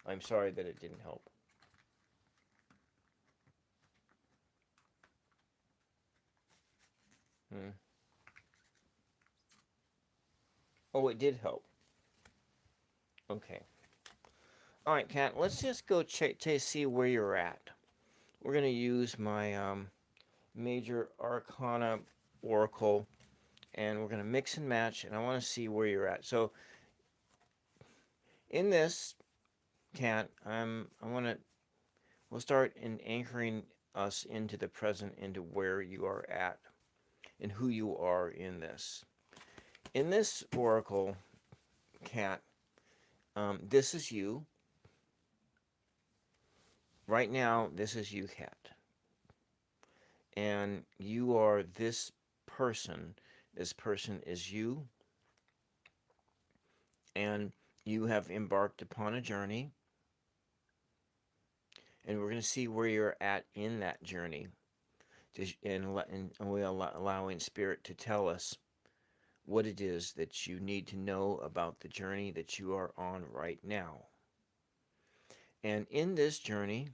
I'm sorry that it didn't help. Oh, it did help. Okay. All right, Kat, let's just go check to see where you're at. We're going to use my Major Arcana Oracle, and we're going to mix and match, and I want to see where you're at. So, in this, Kat, I want to we'll start in anchoring us into the present, into where you are at and who you are in this. In this oracle, Cat, this is you. Right now, this is you, Cat. And you are this person. This person is you. And you have embarked upon a journey. And we're going to see where you're at in that journey. And we're allowing Spirit to tell us what it is that you need to know about the journey that you are on right now. And in this journey,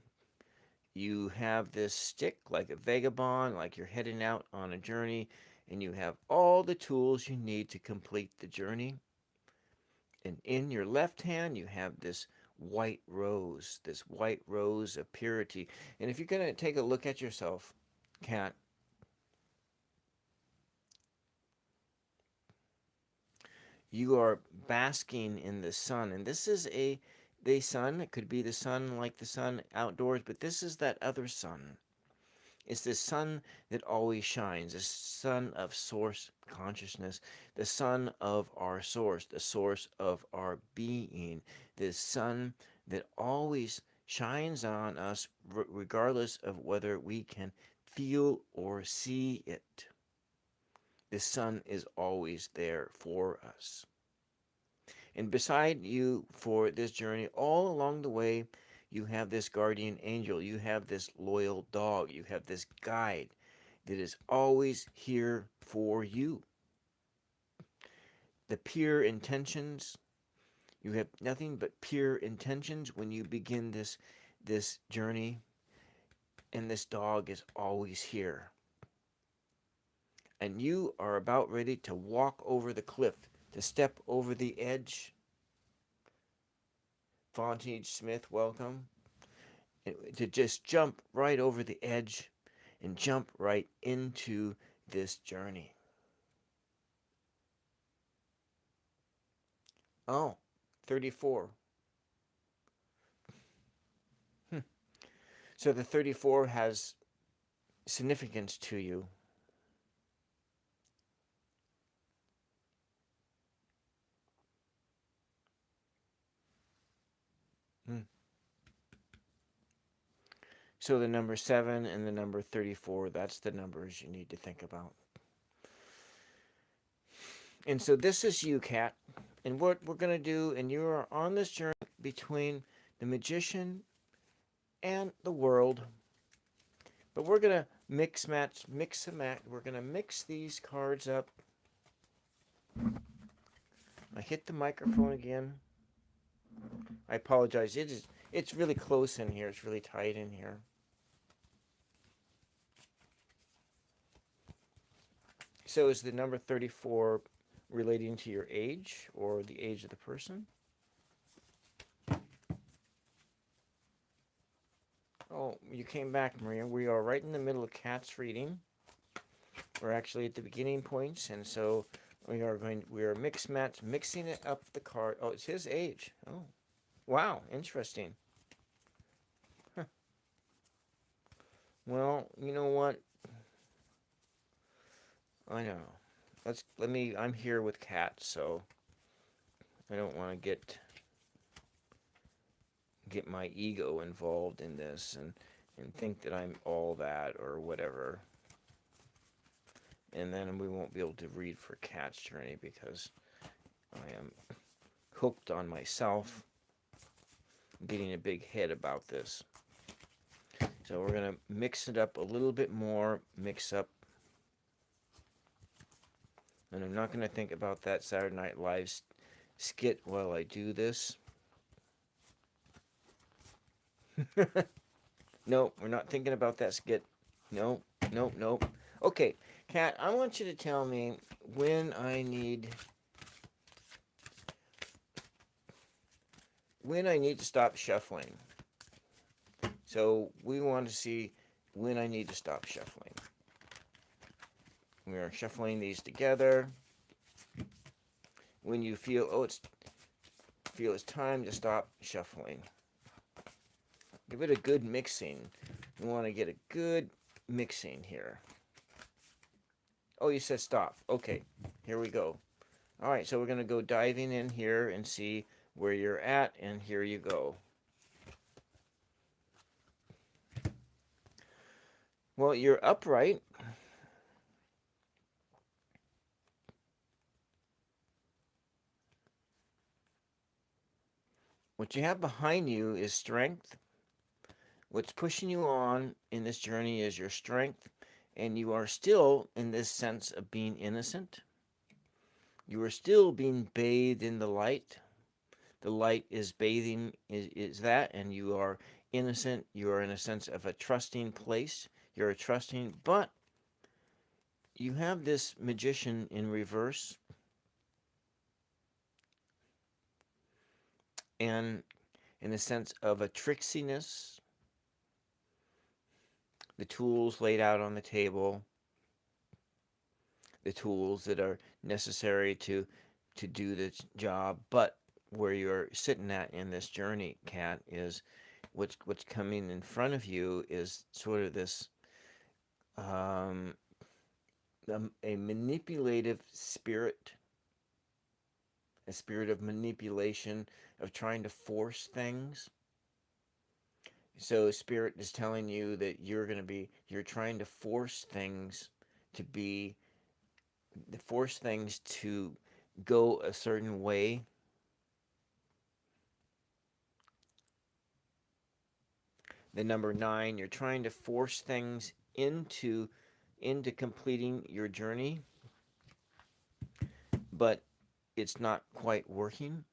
you have this stick like a vagabond, like you're heading out on a journey, and you have all the tools you need to complete the journey. And in your left hand, you have this white rose of purity. And if you're going to take a look at yourself, Cat, you are basking in the sun. And this is the sun. It could be the sun like the sun outdoors, but this is that other sun. It's the sun that always shines, the sun of source consciousness, the sun of our source, the source of our being, the sun that always shines on us regardless of whether we can feel or see it. The sun is always there for us. And beside you for this journey, all along the way, you have this guardian angel. You have this loyal dog. You have this guide that is always here for you. The pure intentions, you have nothing but pure intentions when you begin this journey. And this dog is always here. And you are about ready to walk over the cliff, to step over the edge. Fontage Smith, welcome. To just jump right over the edge and jump right into this journey. Oh, 34. So the 34 has significance to you. So the number 7 and the number 34, that's the numbers you need to think about. And so this is you, Cat. And what we're going to do, and you are on this journey between the magician and the world. But we're going to mix and match. We're going to mix these cards up. I hit the microphone again. I apologize. It's really close in here. It's really tight in here. So is the number 34 relating to your age or the age of the person? Oh, you came back, Maria. We are right in the middle of Cat's reading. We're actually at the beginning points, and so we are mixing it up the card. Oh, it's his age. Oh, wow, interesting. Huh. Well, you know what? I know. I'm here with Cat, so I don't want to get my ego involved in this and think that I'm all that or whatever. And then we won't be able to read for Cat's journey because I am hooked on myself, getting a big head about this. So we're going to mix it up a little bit more, mix up. And I'm not going to think about that Saturday Night Live skit while I do this. No, we're not thinking about that skit. No. Okay, Cat, I want you to tell me when I need to stop shuffling. So we want to see when I need to stop shuffling. We are shuffling these together. When you feel it's time to stop shuffling. Give it a good mixing. We want to get a good mixing here. Oh, you said stop. Okay, here we go. All right, so we're going to go diving in here and see where you're at, and here you go. Well, you're upright. What you have behind you is strength. What's pushing you on in this journey is your strength, and you are still in this sense of being innocent. You are still being bathed in the light. The light is bathing, is that, and you are innocent. You are in a sense of a trusting place. You're a trusting, but you have this magician in reverse, and in a sense of a tricksiness, the tools laid out on the table, the tools that are necessary to do the job, but where you're sitting at in this journey, Kat, is what's coming in front of you is sort of this a manipulative spirit, a spirit of manipulation, of trying to force things. So spirit is telling you that you're trying to force things to be, force things to go a certain way. The number 9, you're trying to force things into completing your journey, but it's not quite working.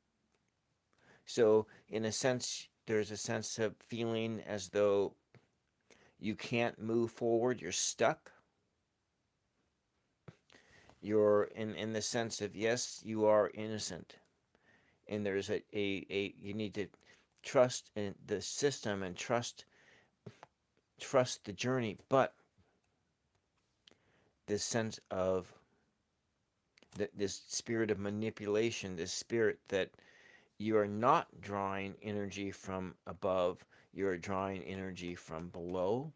So in a sense, there's a sense of feeling as though you can't move forward, you're stuck. You're in the sense of, yes, you are innocent, and there's a you need to trust in the system and trust the journey, but this sense of this spirit of manipulation, this spirit that you are not drawing energy from above, you are drawing energy from below.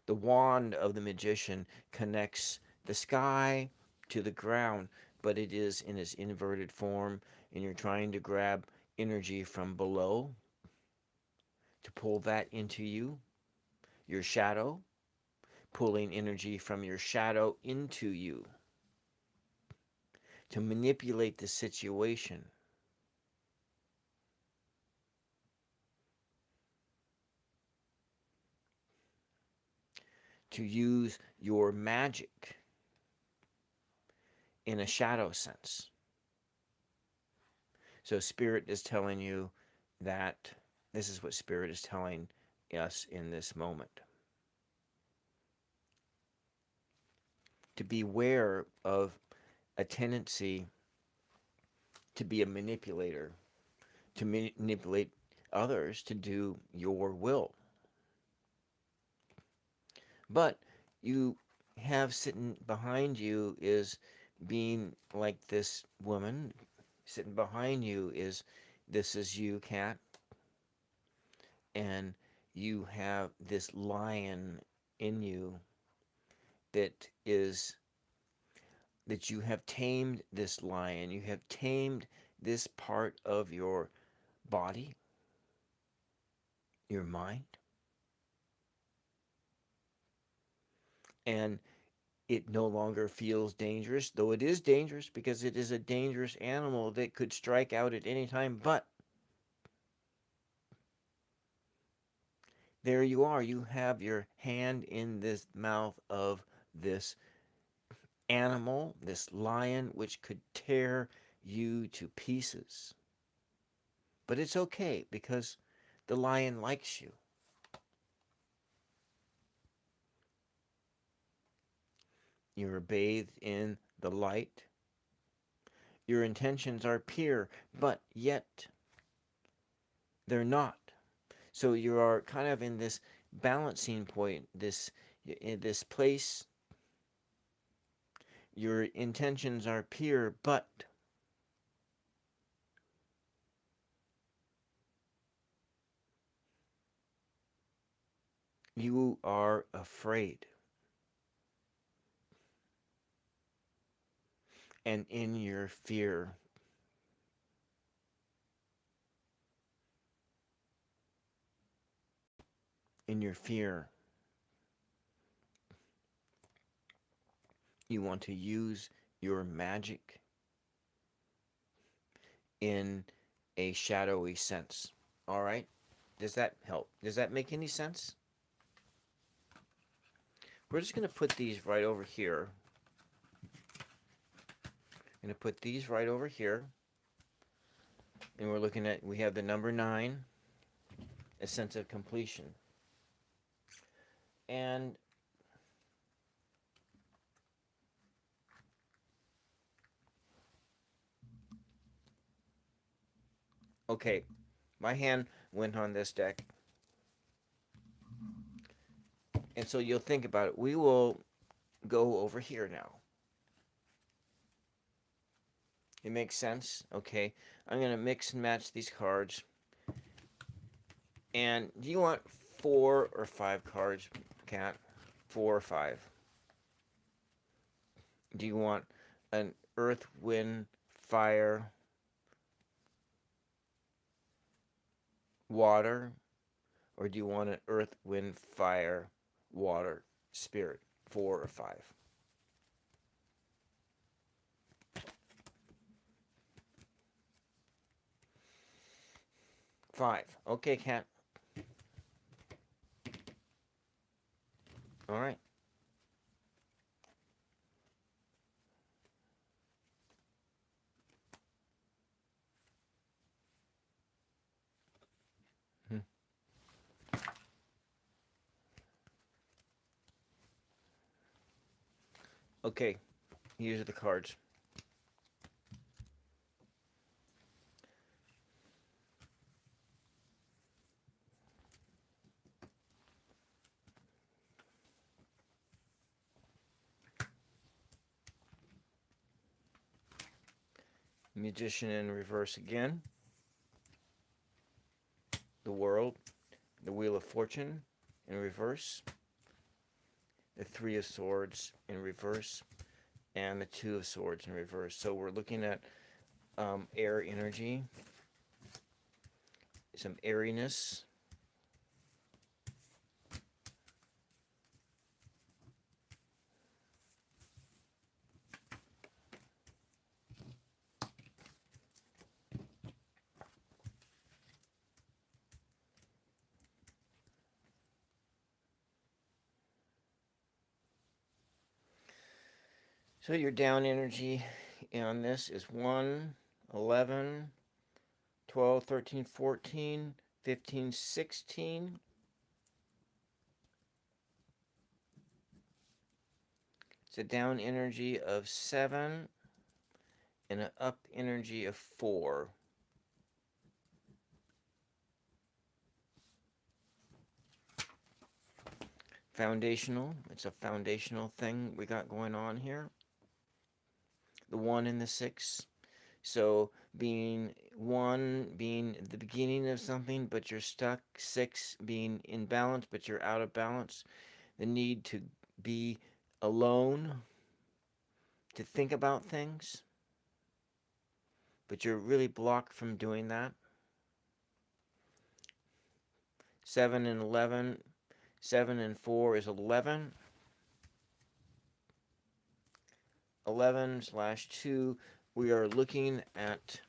The wand of the magician connects the sky to the ground, but it is in its inverted form, and you're trying to grab energy from below to pull that into you. Your shadow, pulling energy from your shadow into you to manipulate the situation. To use your magic in a shadow sense. So Spirit is telling you that this is what Spirit is telling us in this moment. To beware of a tendency to be a manipulator, to manipulate others to do your will. But you have sitting behind you is being like this woman. Sitting behind you is, this is you, Kat. And you have this lion in you that you have tamed this lion. You have tamed this part of your body, your mind. And it no longer feels dangerous, though it is dangerous because it is a dangerous animal that could strike out at any time. But there you are. You have your hand in this mouth of this animal, this lion, which could tear you to pieces. But it's okay because the lion likes you. You are bathed in the light. Your intentions are pure, but yet they're not. So you are kind of in this balancing point, in this place. Your intentions are pure, but You are afraid. And in your fear, you want to use your magic in a shadowy sense. All right? Does that help? Does that make any sense? We're just going to put these right over here. I'm going to put these right over here. And we're looking at, we have the number 9, a sense of completion. And okay, my hand went on this deck. And so you'll think about it. We will go over here now. It makes sense? Okay. I'm going to mix and match these cards. And do you want 4 or 5 cards, Cat? 4 or 5? Do you want an earth, wind, fire, water? Or do you want an earth, wind, fire, water, spirit? 4 or 5? Five. Okay, Cat. All right. Okay, these are the cards. Magician in reverse again. The World. The Wheel of Fortune in reverse. The 3 of Swords in reverse. And the 2 of Swords in reverse. So we're looking at air energy. Some airiness. So your down energy on this is 1, 11, 12, 13, 14, 15, 16. It's a down energy of 7 and an up energy of 4. Foundational. It's a foundational thing we got going on here. The 1 and the 6. So being 1 being the beginning of something, but you're stuck. 6 being in balance, but you're out of balance. The need to be alone, to think about things, but you're really blocked from doing that. 7 and 11. 7 and 4 is 11. 11/2, we are looking at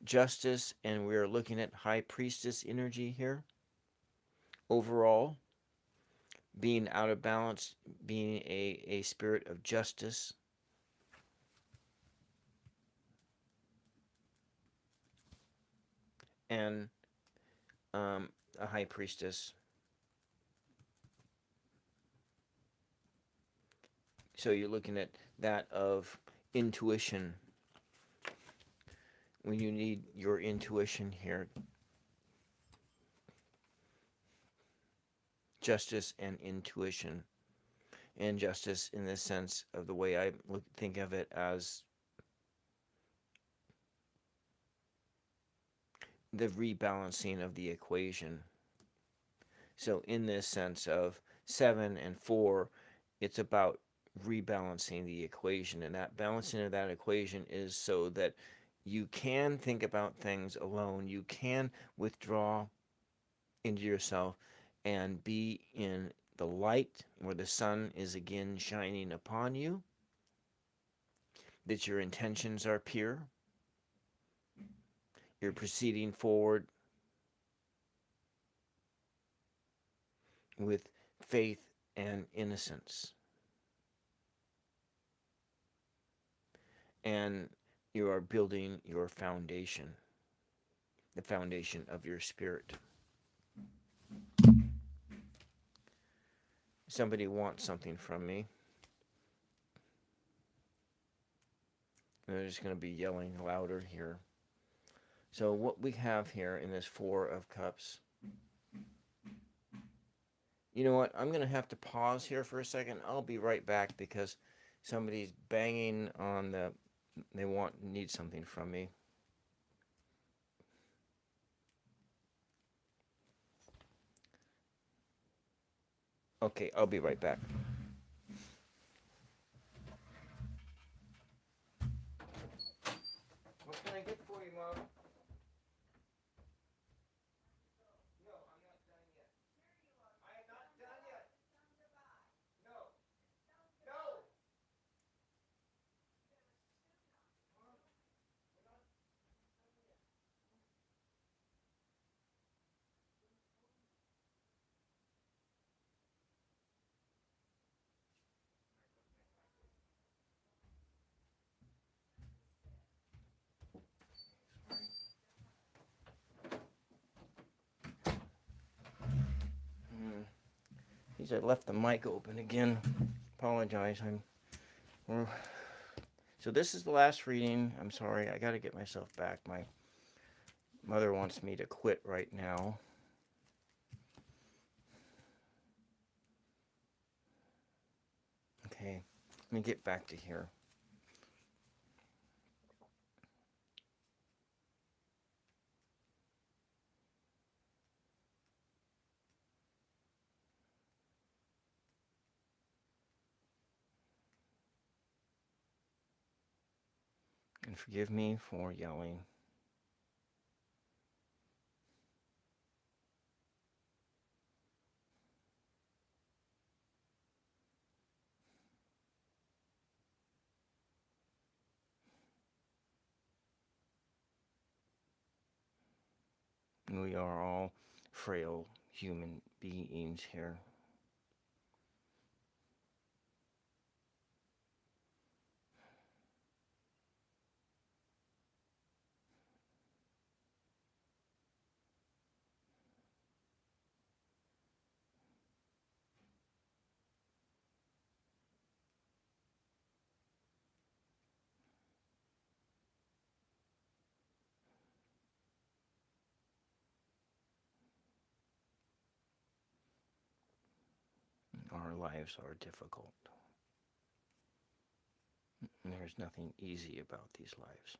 justice, and we are looking at high priestess energy here. Overall, being out of balance, being a spirit of justice. And a high priestess. So you're looking at that of intuition. When you need your intuition here. Justice and intuition. And justice in the sense of the way I think of it as the rebalancing of the equation. So in this sense of 7 and 4, it's about rebalancing the equation. And that balancing of that equation is so that you can think about things alone. You can withdraw into yourself and be in the light where the sun is again shining upon you, that your intentions are pure, you're proceeding forward with faith and innocence, and you are building your foundation, the foundation of your spirit. Somebody wants something from me. They're just going to be yelling louder here. So what we have here in this 4 of Cups, you know what? I'm going to have to pause here for a second. I'll be right back because somebody's banging on the, they need something from me. Okay, I'll be right back. What can I get for you, Mom? No, I'm not done yet. I am not done yet. No. No. Geez, I left the mic open again. Apologize. So this is the last reading. I'm sorry. I got to get myself back. My mother wants me to quit right now. Okay, let me get back to here. And forgive me for yelling. We are all frail human beings here. Our lives are difficult. And there's nothing easy about these lives.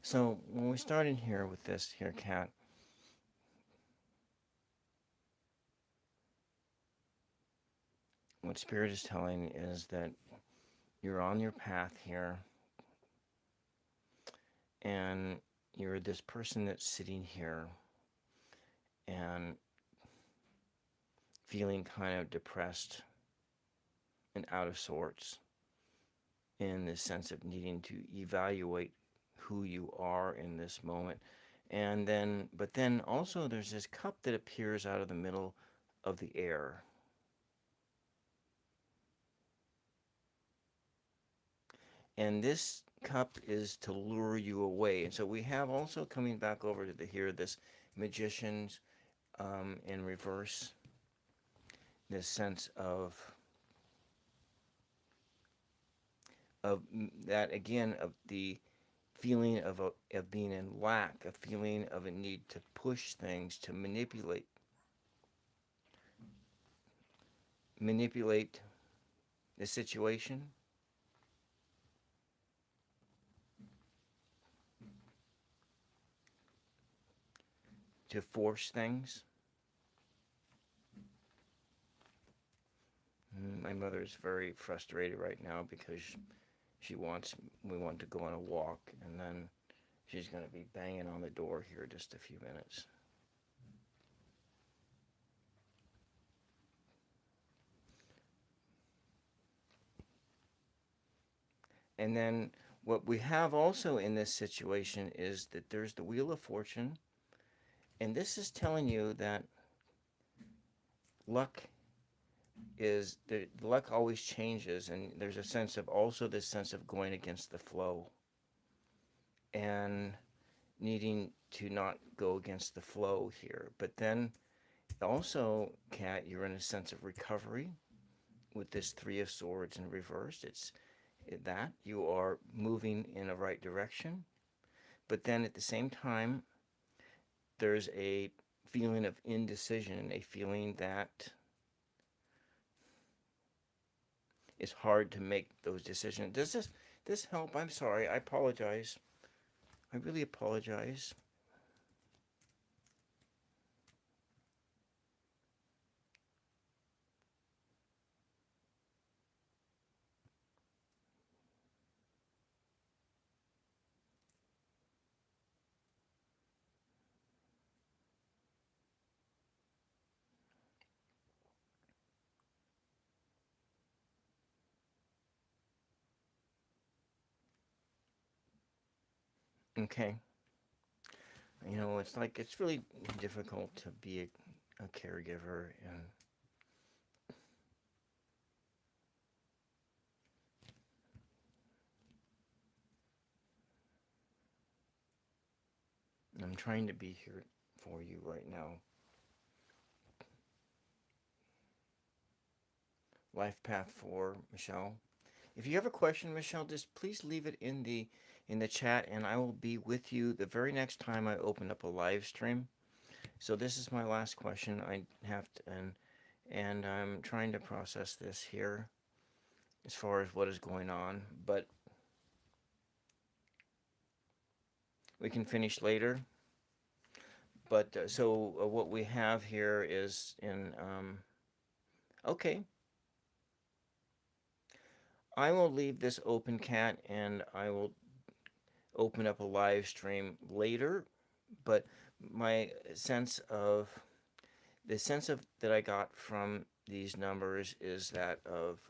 So when we start in here with this here cat, what Spirit is telling is that you're on your path here, and you're this person that's sitting here and feeling kind of depressed and out of sorts, in the sense of needing to evaluate who you are in this moment. And then, but then also there's this cup that appears out of the middle of the air. And this cup is to lure you away. And so we have also, coming back over to here, this magician's in reverse, this sense of that, again, of the feeling of being in lack, a feeling of a need to push things, to manipulate the situation, to force things. My mother is very frustrated right now because we want to go on a walk, and then she's going to be banging on the door here in just a few minutes. And then what we have also in this situation is that there's the Wheel of Fortune, and this is telling you that luck is the luck always changes, and there's a sense of also this sense of going against the flow and needing to not go against the flow here. But then also, Kat, you're in a sense of recovery with this Three of Swords in reverse. It's that you are moving in a right direction, but then at the same time, there's a feeling of indecision, a feeling that it's hard to make those decisions. Does this help? I'm sorry. I apologize. I really apologize. Okay. You know, it's like it's really difficult to be a caregiver, and I'm trying to be here for you right now. Life Path 4, Michelle. If you have a question, Michelle, just please leave it in the chat, and I will be with you the very next time I open up a live stream. So this is my last question. I have to, and I'm trying to process this here as far as what is going on, but we can finish later. But what we have here is in okay. I will leave this open, Cat, and I will open up a live stream later. But my sense of the sense of that I got from these numbers is that of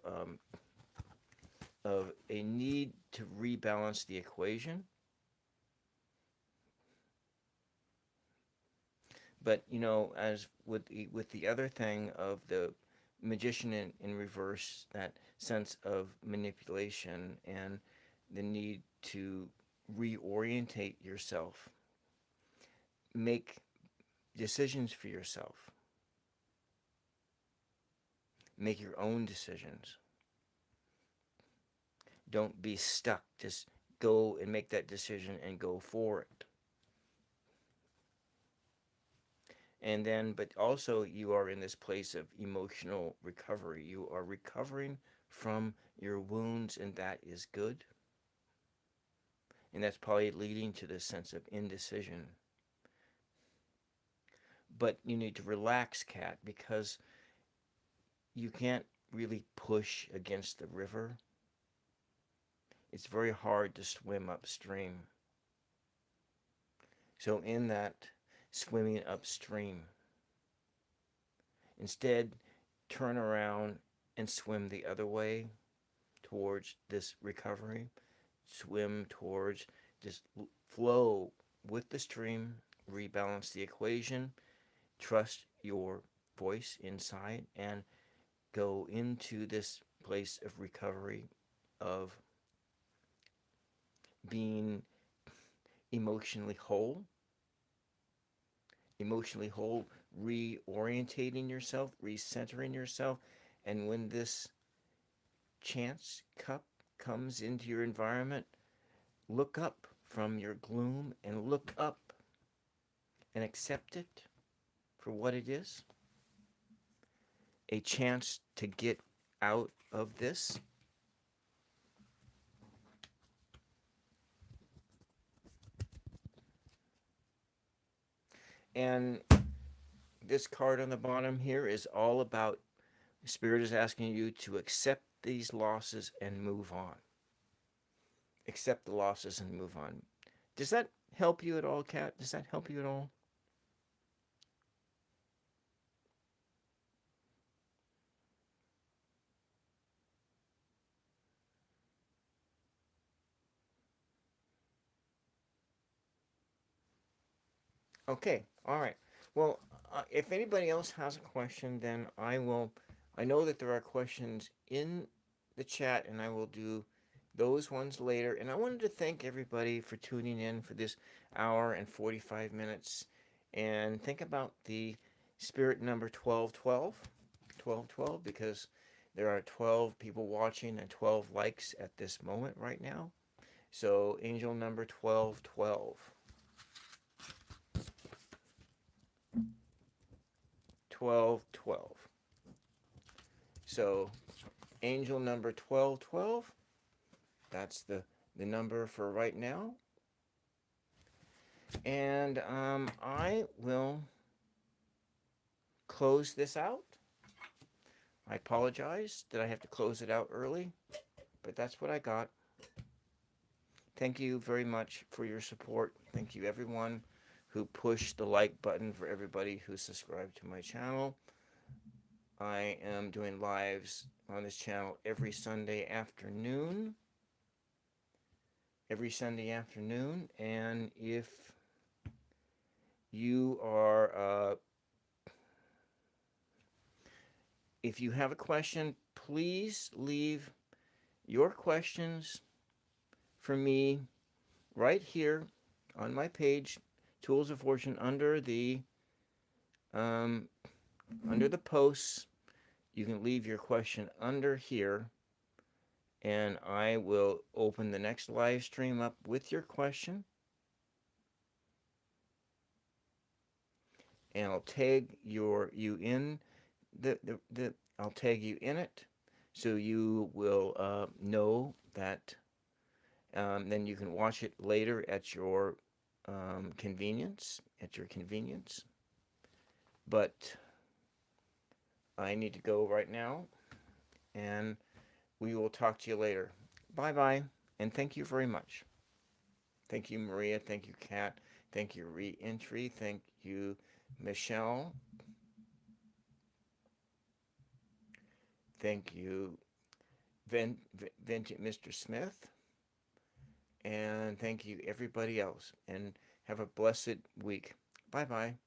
a need to rebalance the equation. But you know, as with the other thing of the magician in reverse, that sense of manipulation and the need to reorientate yourself, make decisions for yourself, make your own decisions. Don't be stuck. Just go and make that decision and go for it. And then, but also you are in this place of emotional recovery. You are recovering from your wounds, and that is good. And that's probably leading to this sense of indecision. But you need to relax, Kat, because you can't really push against the river. It's very hard to swim upstream. So in that swimming upstream, instead turn around and swim the other way towards this recovery. Swim towards this flow with the stream, rebalance the equation, trust your voice inside, and go into this place of recovery, of being emotionally whole, reorientating yourself, recentering yourself. And when this chance cup comes into your environment, look up from your gloom and look up and accept it for what it is. A chance to get out of this. And this card on the bottom here is all about Spirit is asking you to accept these losses and move on. Accept the losses and move on. Does that help you at all, Kat? Does that help you at all? Okay, all right. Well, if anybody else has a question, then I will. I know that there are questions in the chat, and I will do those ones later. And I wanted to thank everybody for tuning in for this hour and 45 minutes. And think about the spirit number 1212, 1212, because there are 12 people watching and 12 likes at this moment right now. So, angel number 1212. 1212. So angel number 1212, that's the number for right now. And I will close this out. I apologize that I have to close it out early, but that's what I got. Thank you very much for your support. Thank you everyone who pushed the like button, for everybody who subscribed to my channel. I am doing lives on this channel every Sunday afternoon. And if you are, if you have a question, please leave your questions for me right here on my page, Tools of Fortune, under the posts. You can leave your question under here, and I will open the next live stream up with your question, and I'll tag you in I'll tag you in it, so you will know that. Then you can watch it later at your convenience. But I need to go right now, and we will talk to you later. Bye-bye, and thank you very much. Thank you, Maria. Thank you, Kat. Thank you, Re-Entry. Thank you, Michelle. Thank you, Mr. Smith. And thank you, everybody else. And have a blessed week. Bye-bye.